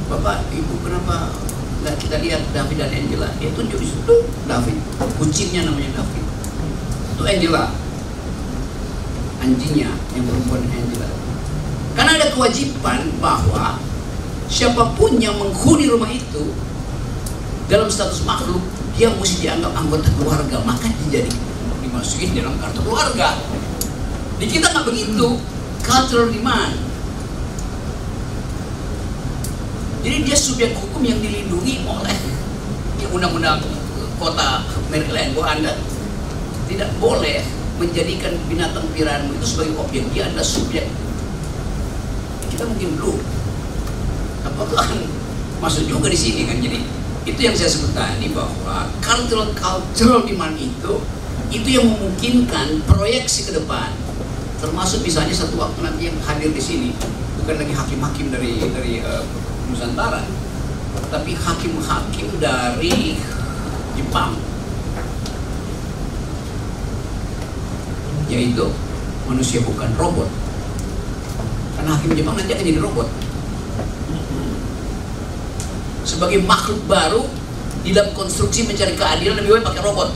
Bapak, Ibu, kenapa nggak kita lihat David dan Angela? Ya tunjuk di situ David, kucingnya namanya David. Itu Angela, anjingnya yang perempuan Angela. Karena ada kewajiban bahwa siapapun yang menghuni rumah itu dalam status makhluk, dia mesti dianggap anggota keluarga, maka dia dimasukin dalam kartu keluarga. Di kita nggak begitu, cultural demand. Jadi dia subjek hukum yang dilindungi oleh undang-undang kota Maryland, bahwa Anda tidak boleh menjadikan binatang pilihranmu itu sebagai objek, dia adalah subjek. Kita mungkin belum, apakah masuk juga di sini kan? Jadi itu yang saya sebut tadi, bahwa cultural demand itu yang memungkinkan proyeksi ke depan, termasuk misalnya satu waktu nanti yang hadir di sini bukan lagi hakim-hakim dari Nusantara, tapi hakim-hakim dari Jepang, yaitu manusia bukan robot. Karena hakim Jepang nanti akan jadi robot. sebagai makhluk baru di dalam konstruksi mencari keadilan, lebih baik pakai robot.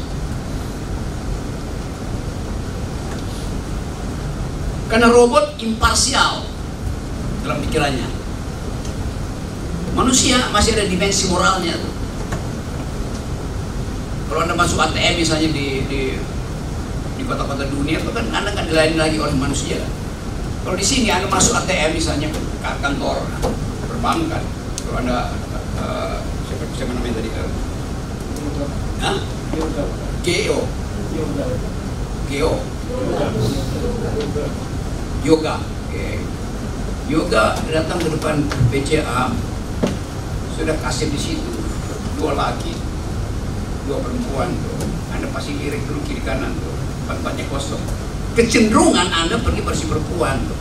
Karena robot imparsial dalam pikirannya. Manusia masih ada dimensi moralnya tuh. Kalau Anda masuk ATM misalnya di kota-kota dunia itu kan Anda kan dilayani lagi oleh manusia. Kalau di sini Anda masuk ATM misalnya ke kantor perbankan, kalau Anda siapa namanya tadi? Geo. Yoga. Yoga datang ke depan BCA, sudah kasih di situ 2 laki, 2 perempuan tuh. Anda pasti lirik dulu kiri kanan tuh, tempatnya kosong. Kecenderungan Anda pergi pada si perempuan tuh,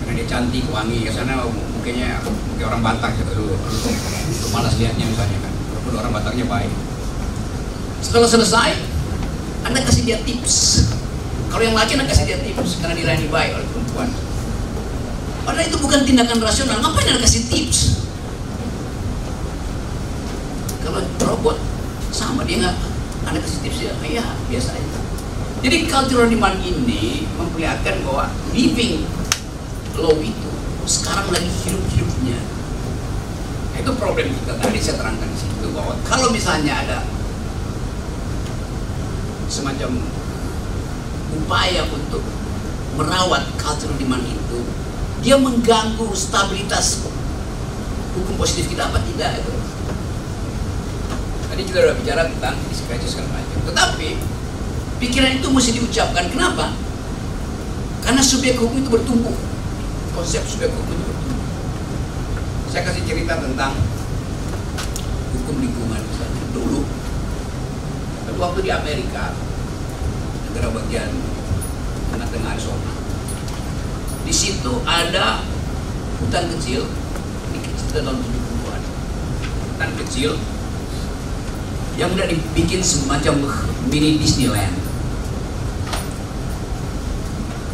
karena dia cantik, wangi. Ke sana mukanya kayak orang Batak gitu dulu. Malas lihatnya misalnya kan. Walaupun orang Bataknya baik. Setelah selesai, Anda kasih dia tips. Kalau yang laki Anda kasih dia tips karena dilayani baik oleh perempuan. Padahal itu bukan tindakan rasional. Ngapain Anda kasih tips? Kalau robot sama, dia nggak, Anda kasih tips ya, iya biasa aja. Jadi cultural demand ini memperlihatkan bahwa living law itu sekarang lagi hidup-hidupnya. Itu problem kita tadi saya terangkan di situ, bahwa kalau misalnya ada semacam upaya untuk merawat cultural demand itu, dia mengganggu stabilitas hukum positif kita apa tidak itu. Tadi juga sudah bicara tentang diskresi segala macam. Tetapi pikiran itu mesti diucapkan. Kenapa? Karena subjek hukum itu bertumbuh. Konsep subjek hukum itu bertumbuh. Saya kasih cerita tentang hukum lingkungan misalnya. Dulu, waktu di Amerika, negara bagian tengah-tengah Arizona, di situ ada hutan kecil, ini kecil tahun 70-an, hutan kecil yang udah dibikin semacam mini Disneyland.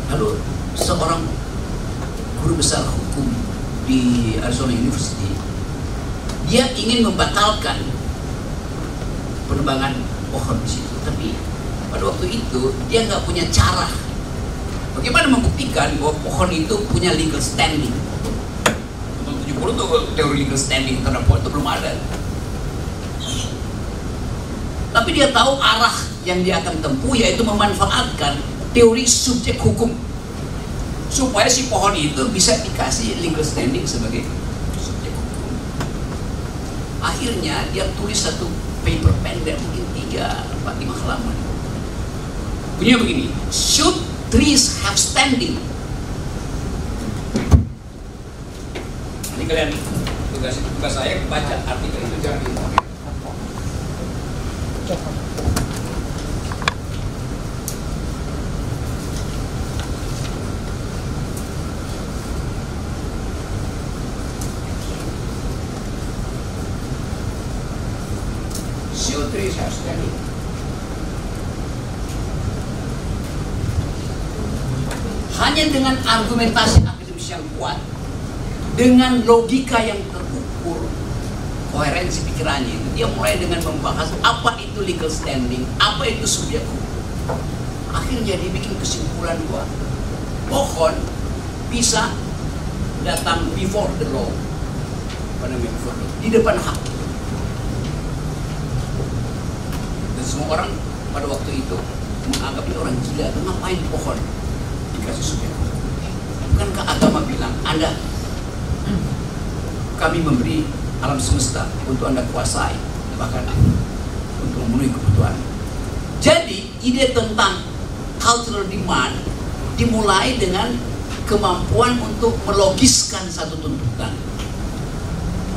Lalu seorang guru besar hukum di Arizona University, dia ingin membatalkan penebangan pohon di situ, tapi pada waktu itu dia nggak punya cara bagaimana membuktikan bahwa pohon itu punya legal standing. Tahun 70 tuh teori legal standing terhadap pohon itu belum ada. Tapi dia tahu arah yang dia akan tempuh, yaitu memanfaatkan teori subjek hukum supaya si pohon itu bisa dikasih legal standing sebagai subjek hukum. Akhirnya dia tulis satu paper pendek, mungkin 3-4-5 halaman. Bunyinya begini: should trees have standing? Ini kalian tugas saya baca artikel itu, jangan diingat. Trees have standing. Hanya dengan argumentasi akademis yang kuat, dengan logika yang terukur, koherensi pikirannya itu, dia mulai dengan membahas apa itu legal standing, apa itu subjek hukum. Akhirnya dia bikin kesimpulan bahwa pohon bisa datang before the law, di depan hakim. Dan semua orang pada waktu itu menganggap ini orang gila, ngapain pohon dikasih subjek hukum? Bukankah agama bilang, kami memberi alam semesta untuk Anda kuasai, bahkan untuk memenuhi kebutuhan. Jadi ide tentang cultural demand dimulai dengan kemampuan untuk melogiskan satu tuntutan.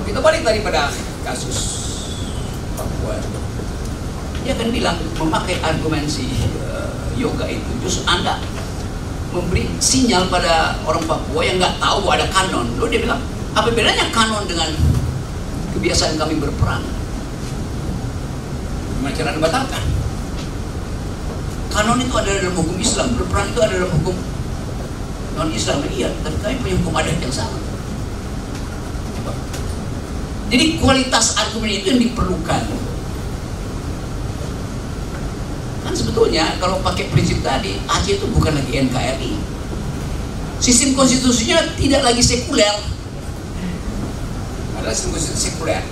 Kita balik tadi pada kasus Papua. Dia akan bilang, memakai argumentasi yoga itu, justru Anda memberi sinyal pada orang Papua yang nggak tahu bahwa ada kanon. Lalu dia bilang, apa bedanya kanon dengan kebiasaan kami berperang? Gimana cara dibatalkan? Kanon itu ada dalam hukum Islam, berperang itu ada dalam hukum non-Islam. Iya, tapi kami punya hukum adat yang sama. Jadi kualitas argumen itu yang diperlukan. Kan sebetulnya kalau pakai prinsip tadi, Aceh itu bukan lagi NKRI. Sistem konstitusinya tidak lagi sekuler. Adalah sistem konstitusi sekuler.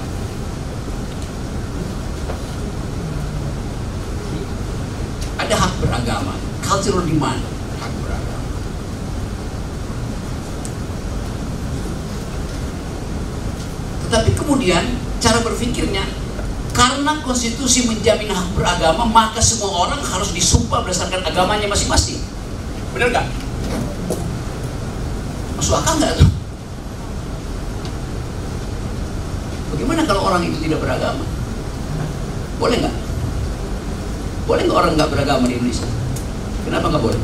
Ada hak beragama, cultural demand, hak beragama. Tetapi kemudian cara berpikirnya, karena konstitusi menjamin hak beragama, maka semua orang harus disumpah berdasarkan agamanya masing-masing. Benar nggak? Masuk akal nggak tuh? Bagaimana kalau orang itu tidak beragama? Boleh nggak? Boleh nggak orang nggak beragama di Indonesia? Kenapa nggak boleh?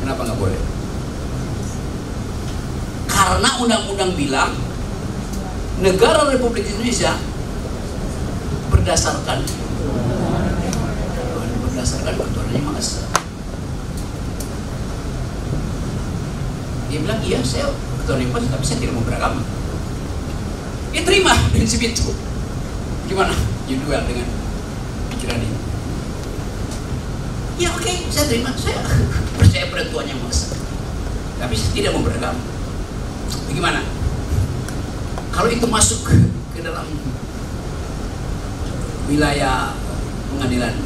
Kenapa nggak boleh? Karena undang-undang bilang negara Republik Indonesia berdasarkan Ketuhanan Yang Maha Esa. Dia bilang iya, saya Ketuhanan Yang Maha Esa, tapi saya tidak mau beragama. Dia terima prinsip itu. Gimana? You duel dengan pikiran ini. Ya oke, saya terima. Saya percaya pada Tuhan Yang Maha Esa, tapi saya tidak mau beragama. Bagaimana? Kalau itu masuk ke dalam wilayah pengadilan,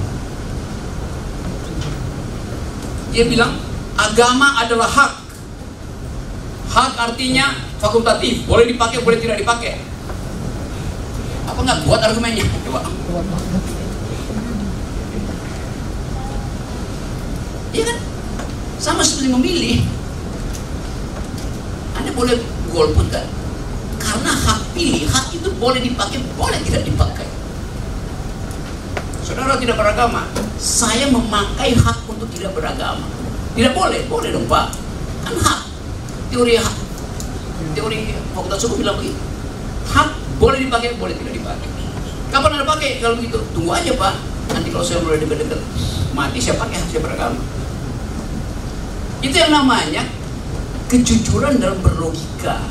dia bilang agama adalah hak. Hak artinya fakultatif, boleh dipakai, boleh tidak dipakai. Apa nggak buat argumennya? Coba. Iya kan? Sama seperti memilih. Anda boleh golput kan? Karena hak pilih, hak itu boleh dipakai, boleh tidak dipakai. Saudara tidak beragama, saya memakai hak untuk tidak beragama. Tidak boleh, boleh dong Pak. Kan hak. Teori fakultas hukum bilang begitu. Hak boleh dipakai, boleh tidak dipakai. Kapan Anda pakai? Kalau begitu, tunggu aja Pak. Nanti kalau saya mulai dekat-dekat mati, saya pakai hak saya beragama. Itu yang namanya kejujuran dalam berlogika.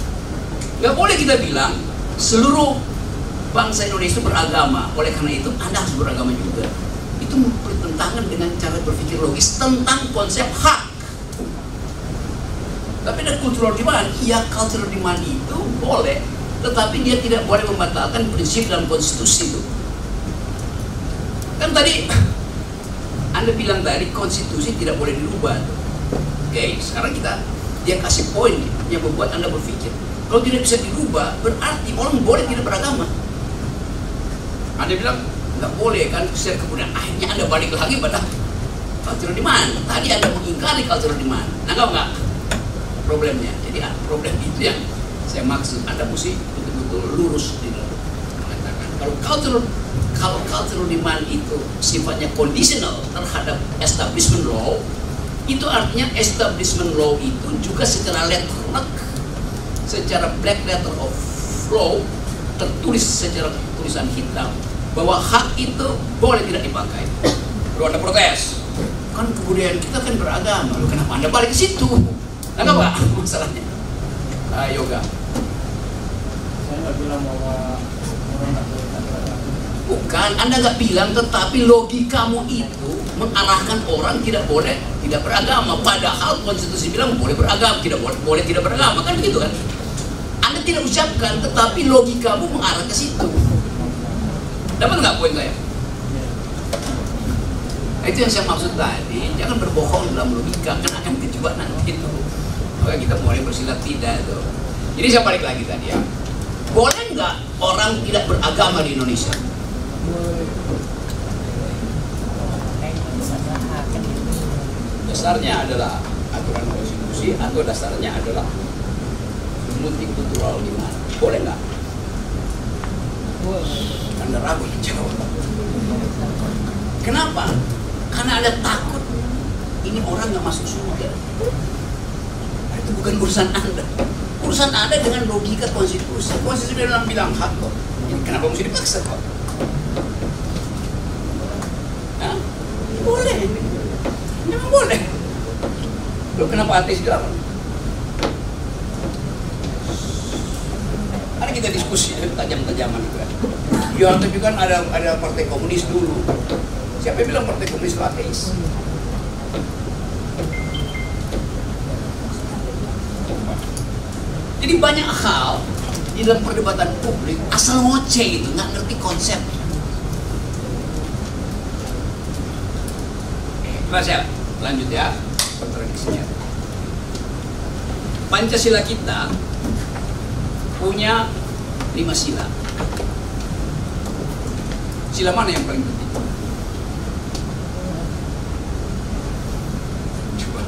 Gak boleh kita bilang seluruh bangsa Indonesia beragama, oleh karena itu Anda harus beragama juga. Itu bertentangan dengan cara berpikir logis tentang konsep hak. Tapi ada cultural demand, iya cultural demand itu boleh, tetapi dia tidak boleh membatalkan prinsip dalam konstitusi itu. Kan tadi Anda bilang tadi konstitusi tidak boleh dirubah. Oke, sekarang dia kasih poin yang membuat Anda berpikir. Kalau tidak bisa dirubah, berarti orang boleh tidak beragama. Anda bilang nggak boleh kan, kemudian akhirnya Anda balik lagi pada cultural demand. Tadi Anda mengingkari cultural demand. Nggak problemnya. Jadi problem itu yang saya maksud. Anda mesti betul-betul lurus di dalam mengatakan kalau cultural demand itu sifatnya conditional terhadap establishment law, itu artinya establishment law itu juga secara letterlek, secara black letter of law, tertulis secara tulisan hitam bahwa hak itu boleh tidak dipakai. Lalu Anda protes, kan kemudian kita kan beragama, lalu kenapa Anda balik ke situ? Nah, apa masalahnya? Yoga. Saya nggak bilang bahwa orang nggak boleh beragama. Bukan, Anda nggak bilang, tetapi logikamu itu mengarahkan orang tidak boleh tidak beragama. Padahal konstitusi bilang boleh beragama, boleh tidak beragama, kan begitu kan? Anda tidak ucapkan, tetapi logikamu mengarah ke situ. Dapat nggak poin saya? Nah, itu yang saya maksud tadi. Jangan berbohong dalam logika, kan akan kejebak nanti itu. Maka kita mulai bersilat tidak tuh. Jadi saya balik lagi tadi ya. Boleh nggak orang tidak beragama di Indonesia? Dasarnya adalah aturan konstitusi atau dasarnya adalah multikultural demand. Boleh nggak? Anda ragu jawab. Kenapa? Karena Anda takut ini orang nggak masuk surga. Itu bukan urusan Anda. Urusan Anda dengan logika konstitusi. Konstitusi bilang hak kok. Ini kenapa mesti dipaksa kok? Hah? Boleh. Memang boleh. Loh, kenapa ateis dilarang? Kan kita diskusi tajam-tajaman juga. Di Harto juga kan ada partai komunis dulu. Siapa yang bilang partai komunis itu ateis? Jadi banyak hal di dalam perdebatan publik asal ngoceh gitu, nggak ngerti konsep. Coba saya lanjut ya kontradiksinya. Pancasila kita punya 5 sila. Sila mana yang paling penting? Coba.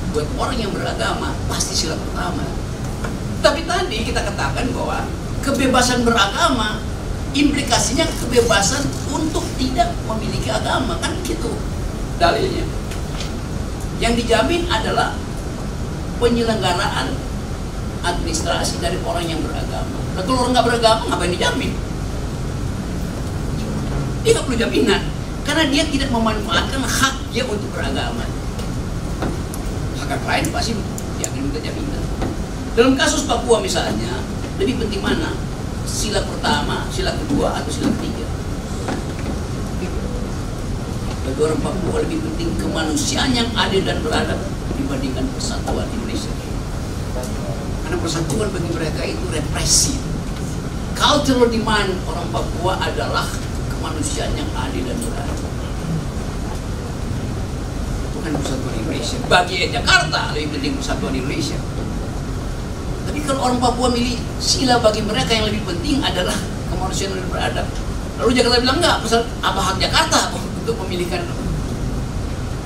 Buat orang yang beragama pasti sila pertama. Tapi tadi kita katakan bahwa kebebasan beragama implikasinya kebebasan untuk tidak memiliki agama, kan gitu dalilnya. Yang dijamin adalah penyelenggaraan administrasi dari orang yang beragama. Nah, kalau orang nggak beragama, ngapain dijamin? Dia nggak perlu jaminan, karena dia tidak memanfaatkan haknya untuk beragama. Hak lain pasti dia akan minta jaminan. Dalam kasus Papua misalnya, lebih penting mana? Sila pertama, sila kedua, atau sila ketiga? Bagi orang Papua lebih penting kemanusiaan yang adil dan beradab dibandingkan persatuan Indonesia. Karena persatuan bagi mereka itu represi. Cultural demand orang Papua adalah kemanusiaan yang adil dan beradab. Bukan persatuan Indonesia. Bagi Jakarta lebih penting persatuan Indonesia. Tapi kalau orang Papua milih sila, bagi mereka yang lebih penting adalah kemanusiaan yang beradab. Lalu Jakarta bilang enggak, apa hak Jakarta untuk memilihkan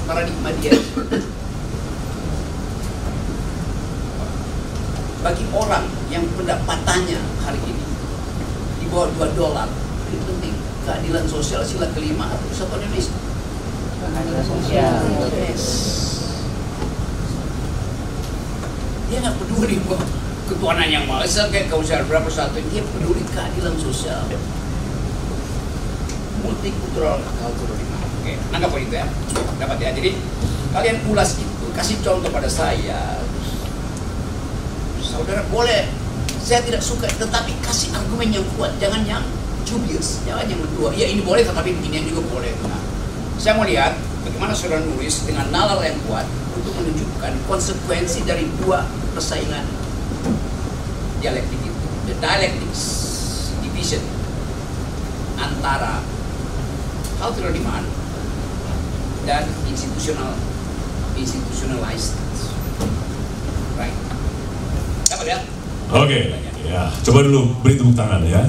paradigma dia? Bagi orang yang pendapatannya hari ini di bawah $2, lebih penting keadilan sosial sila kelima atau persatuan Indonesia? Keadilan sosial. Dia nggak peduli kok ketuhanan yang maha esa kayak kausial berapa satu, dia peduli keadilan sosial. Multikultural cultural demand. Oke, nangkap poin itu ya. Dapat ya. Jadi kalian ulas itu, kasih contoh pada saya. Saudara boleh, saya tidak suka, tetapi kasih argumen yang kuat, jangan yang dubious, jangan yang berdua. Ya ini boleh, tetapi begini juga boleh. Nah, saya mau lihat bagaimana saudara nulis dengan nalar yang kuat untuk menunjukkan konsekuensi dari dua persaingan dialektik itu, the dialectics division antara cultural demand dan institutionalized, right? Dapat ya? Oke, ya coba dulu beri tepuk tangan ya.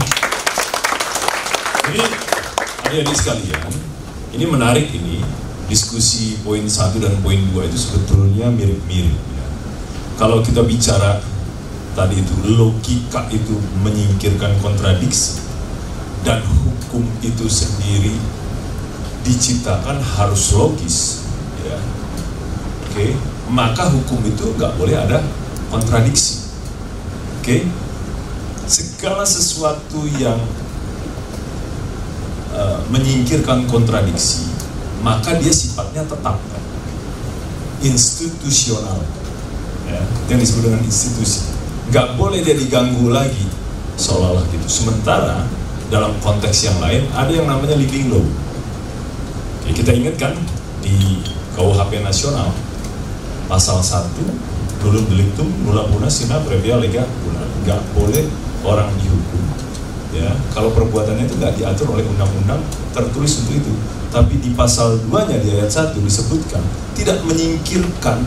Ini adik-adik sekalian, ini menarik ini diskusi poin 1 dan poin 2 itu sebetulnya mirip-mirip ya. Kalau kita bicara tadi itu logika itu menyingkirkan kontradiksi dan hukum itu sendiri diciptakan harus logis ya. Oke, maka hukum itu nggak boleh ada kontradiksi. Oke, segala sesuatu yang menyingkirkan kontradiksi maka dia sifatnya tetap institusional ya, yang disebut dengan institusi, nggak boleh dia diganggu lagi seolah-olah gitu. Sementara dalam konteks yang lain ada yang namanya living law. Oke, kita ingatkan di KUHP nasional pasal 1 nullum delictum nulla puna sine previa lega puna, nggak boleh orang dihukum ya kalau perbuatannya itu nggak diatur oleh undang-undang tertulis untuk itu. Tapi di pasal 2-nya di ayat 1 disebutkan tidak menyingkirkan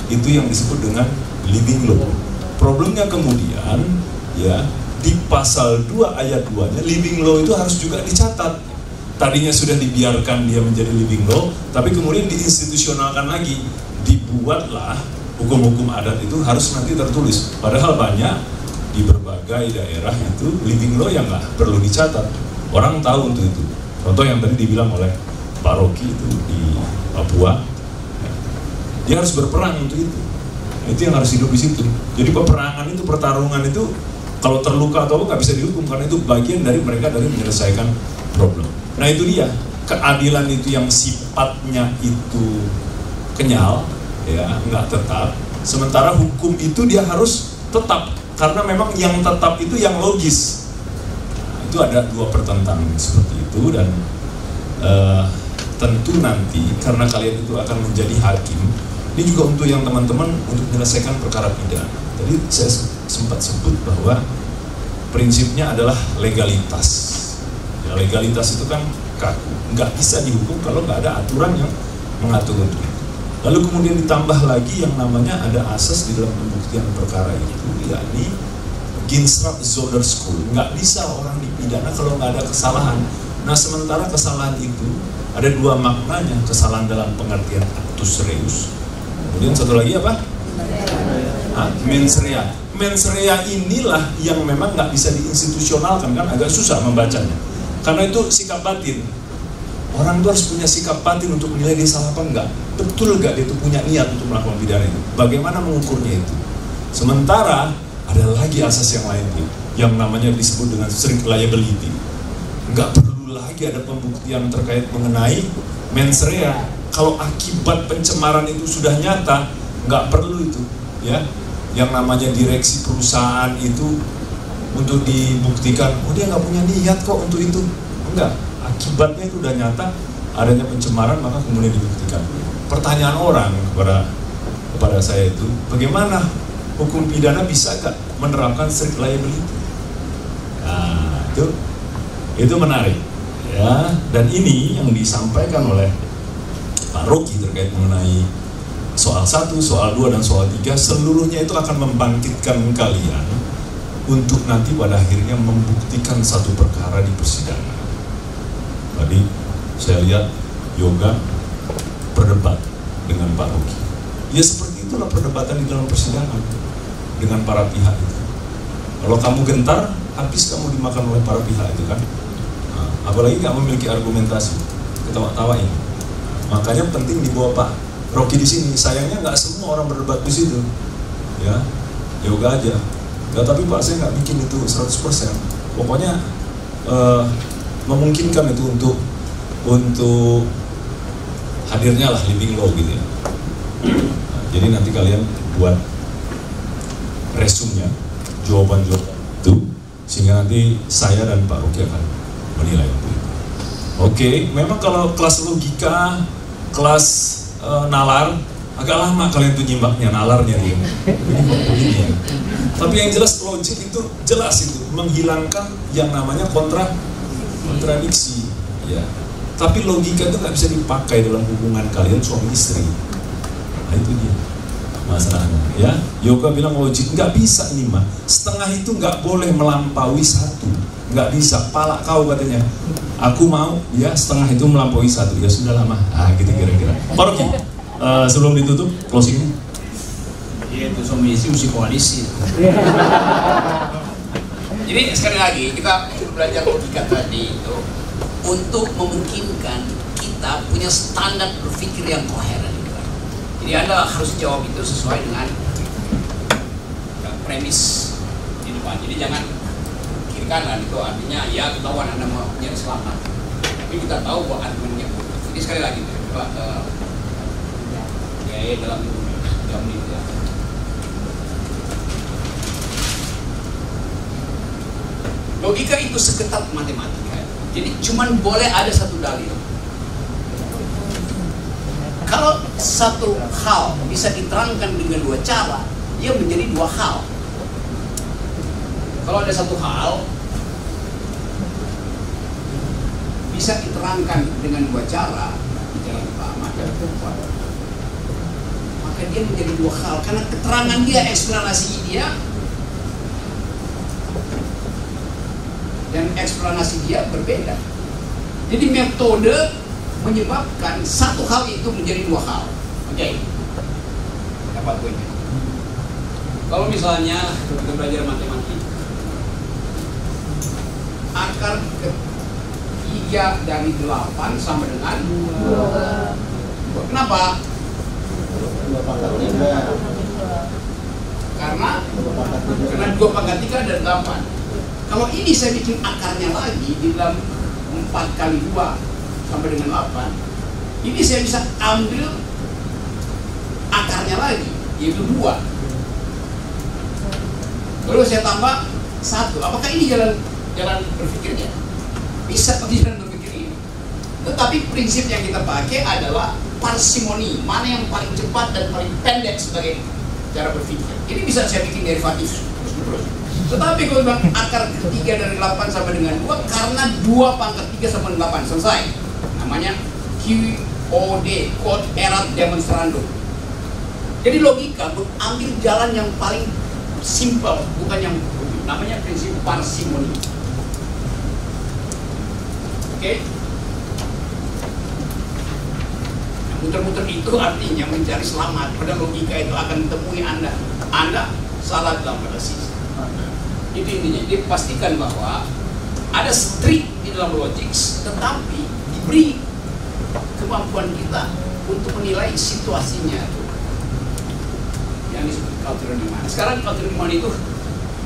itu yang disebut dengan living law. Problemnya kemudian ya di pasal 2 ayat 2-nya living law itu harus juga dicatat. Tadinya sudah dibiarkan dia menjadi living law, tapi kemudian diinstitusionalkan lagi, dibuatlah hukum-hukum adat itu harus nanti tertulis. Padahal banyak di berbagai daerah itu living law yang nggak perlu dicatat, orang tahu untuk itu. Contoh yang tadi dibilang oleh Pak Rocky itu di Papua, dia harus berperang untuk itu. Itu yang harus hidup di situ. Jadi peperangan itu, pertarungan itu, kalau terluka atau apa nggak bisa dihukum karena itu bagian dari mereka dari menyelesaikan problem. Nah itu dia keadilan itu yang sifatnya itu kenyal, ya nggak tetap. Sementara hukum itu dia harus tetap karena memang yang tetap itu yang logis. Nah, itu ada dua pertentangan seperti itu, dan tentu nanti karena kalian itu akan menjadi hakim, ini juga untuk yang teman-teman untuk menyelesaikan perkara pidana. Tadi saya sempat sebut bahwa prinsipnya adalah legalitas. Ya, legalitas itu kan kaku, nggak bisa dihukum kalau nggak ada aturan yang mengatur itu. Lalu kemudian ditambah lagi yang namanya ada asas di dalam pembuktian perkara itu, yakni Ginsrat Zoderskul. Nggak bisa orang dipidana kalau nggak ada kesalahan. Nah, sementara kesalahan itu ada dua maknanya, kesalahan dalam pengertian actus reus. Kemudian satu lagi apa? Mens rea. Mens rea inilah yang memang nggak bisa diinstitusionalkan, kan agak susah membacanya. Karena itu sikap batin. Orang itu harus punya sikap batin untuk menilai dia salah apa enggak. Betul enggak dia itu punya niat untuk melakukan pidana itu. Bagaimana mengukurnya itu? Sementara ada lagi asas yang lain tuh, yang namanya disebut dengan strict liability. Enggak perlu lagi ada pembuktian terkait mengenai mens rea. Kalau akibat pencemaran itu sudah nyata, enggak perlu itu, ya. Yang namanya direksi perusahaan itu untuk dibuktikan, oh dia nggak punya niat kok untuk itu. Enggak, akibatnya itu udah nyata, adanya pencemaran, maka kemudian dibuktikan. Pertanyaan orang kepada saya itu, bagaimana hukum pidana bisa gak menerapkan strict liability? Nah, itu menarik, ya. Dan ini yang disampaikan oleh Pak Rocky terkait mengenai soal 1, soal 2, dan soal 3, seluruhnya itu akan membangkitkan kalian untuk nanti pada akhirnya membuktikan satu perkara di persidangan. Tadi saya lihat Yoga berdebat dengan Pak Rocky. Ya seperti itulah perdebatan di dalam persidangan dengan para pihak itu. Kalau kamu gentar, habis kamu dimakan oleh para pihak itu kan. Nah, apalagi kamu memiliki argumentasi, ketawa-tawain. Makanya penting dibawa Pak Rocky di sini. Sayangnya nggak semua orang berdebat di situ, ya. Yoga aja. Ya, tapi Pak saya nggak bikin itu 100%. Pokoknya memungkinkan itu untuk hadirnya lah living law gitu ya. Nah, jadi nanti kalian buat resumnya, jawaban-jawaban itu, sehingga nanti saya dan Pak Rocky akan menilai itu. Oke, memang kalau kelas logika, kelas nalar agak lama kalian tuh nyimaknya, nalarnya dia. Begini ya. Tapi yang jelas logik itu jelas itu menghilangkan yang namanya kontradiksi, ya. Tapi logika itu nggak bisa dipakai dalam hubungan kalian suami istri. Nah itu dia masalahnya, ya. Yoga bilang logik nggak bisa nih mah. Setengah itu nggak boleh melampaui 1, nggak bisa. Pala kau katanya. Aku mau, ya setengah itu melampaui 1. Ya sudah lama. Ah gitu kira-kira. Pak Rocky, sebelum ditutup closingnya. Iya itu suami istri mesti koalisi. Jadi sekali lagi kita belajar logika tadi itu untuk memungkinkan kita punya standar berpikir yang koheren. Jadi Anda harus jawab itu sesuai dengan premis di depan. Jadi jangan kiri kanan, itu artinya ya ketahuan Anda mau nyari selamat. Tapi kita tahu bahwa argumennya. Jadi sekali lagi Pak, ya dalam 3 menit ya. Logika itu seketat matematika. Jadi cuman boleh ada satu dalil. Kalau satu hal bisa diterangkan dengan 2 cara, dia menjadi 2 hal. Kalau ada satu hal bisa diterangkan dengan 2 cara, maka dia menjadi 2 hal karena keterangan dia, eksplanasi dia dan eksplanasi dia berbeda. Jadi metode menyebabkan satu hal itu menjadi 2 hal. Oke. Dapat poinnya. Kalau misalnya kita belajar matematika, akar ke-3 dari 8 sama dengan 2. Kenapa? Karena 2/3 dan 8. Kalau ini saya bikin akarnya lagi di dalam 4 kali 2 sampai dengan 8, ini saya bisa ambil akarnya lagi, yaitu 2. Lalu saya tambah satu, apakah ini jalan berpikirnya? Bisa pakai jalan berpikir ini. Tetapi prinsip yang kita pakai adalah parsimoni, mana yang paling cepat dan paling pendek sebagai cara berpikir. Ini bisa saya bikin derivatif terus. Tetapi kalau bilang akar ketiga dari 8 sama dengan 2, karena 2 pangkat 3 sama dengan 8, selesai. Namanya QOD, quod erat demonstrandum. Jadi logika ambil jalan yang paling simple, bukan yang namanya prinsip parsimoni. Oke? Muter-muter itu artinya mencari selamat. Pada logika itu akan temui Anda salah dalam pada sisi. Itu intinya. Jadi pastikan bahwa ada strict di dalam logik, tetapi diberi kemampuan kita untuk menilai situasinya. Yang disebut cultural demand. Sekarang cultural demand itu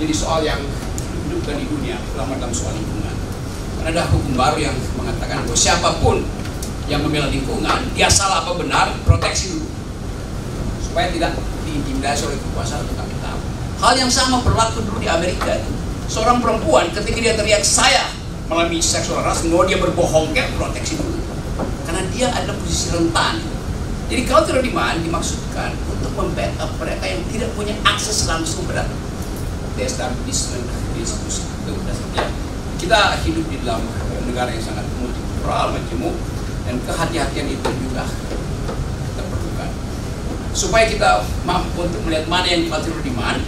jadi soal yang hidupkan di dunia, terutama dalam soal lingkungan. Karena ada hukum baru yang mengatakan bahwa siapapun yang membela lingkungan, dia salah apa benar, proteksi dulu supaya tidak diintimidasi oleh kekuasaan atau kapital. Hal yang sama berlaku dulu di Amerika itu. Seorang perempuan ketika dia teriak saya mengalami seksual harassment, mau dia berbohong, proteksi dulu karena dia ada posisi rentan. Jadi cultural demand dimaksudkan untuk membackup mereka yang tidak punya akses langsung pada establishment institusi. Kita hidup di dalam negara yang sangat multikultural, majemuk, dan kehati-hatian itu juga kita perlukan supaya kita mampu untuk melihat mana yang cultural demand,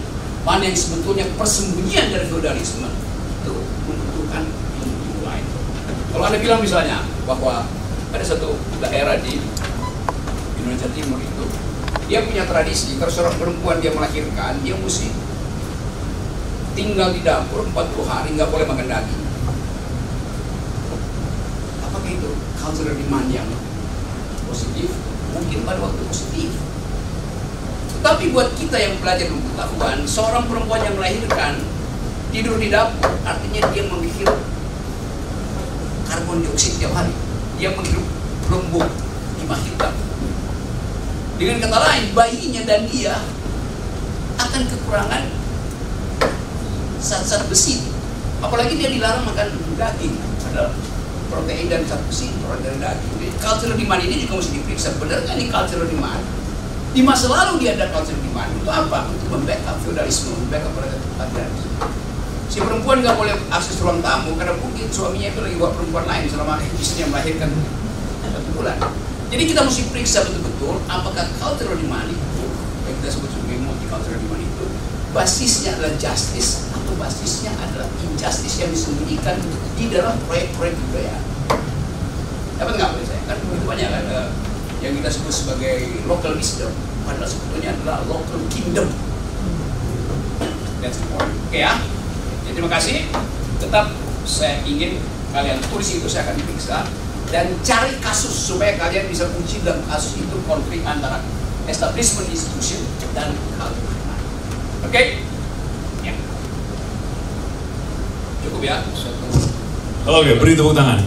mana yang sebetulnya persembunyian dari feudalisme. Itu membutuhkan ilmu lain. Kalau Anda bilang misalnya bahwa ada satu daerah di Indonesia Timur itu dia punya tradisi, kalau seorang perempuan dia melahirkan, dia mesti tinggal di dapur 40 hari, nggak boleh makan daging. Apakah itu cultural demand yang positif? Mungkin pada waktu positif. Tetapi buat kita yang belajar pengetahuan, seorang perempuan yang melahirkan tidur di dapur, artinya dia menghirup karbon dioksida tiap hari. Dia menghirup rembuk timah hitam. Dengan kata lain, bayinya dan dia akan kekurangan zat-zat besi. Apalagi dia dilarang makan daging, ada protein dan zat besi dari daging. Jadi cultural demand ini juga mesti diperiksa. Benar nggak nih cultural demand? Di masa lalu dia ada cultural demand untuk apa? Untuk membackup feudalisme, membackup patriarki. Si perempuan nggak boleh akses ruang tamu karena mungkin suaminya itu lagi bawa perempuan lain selama istrinya melahirkan 1 bulan. Jadi kita mesti periksa betul-betul apakah cultural demand itu, yang kita sebut sebagai multicultural demand itu, basisnya adalah justice atau basisnya adalah injustice yang disembunyikan di dalam proyek-proyek budaya. Dapat nggak boleh saya? Kan begitu banyak kan yang kita sebut sebagai local wisdom, padahal sebetulnya adalah local kingdom. That's the point. Oke ya. Jadi terima kasih. Tetap saya ingin kalian tulis itu, saya akan diperiksa dan cari kasus supaya kalian bisa uji dalam kasus itu konflik antara establishment institution dan culture. Oke? Ya. Cukup ya. Oke, beri tepuk tangan.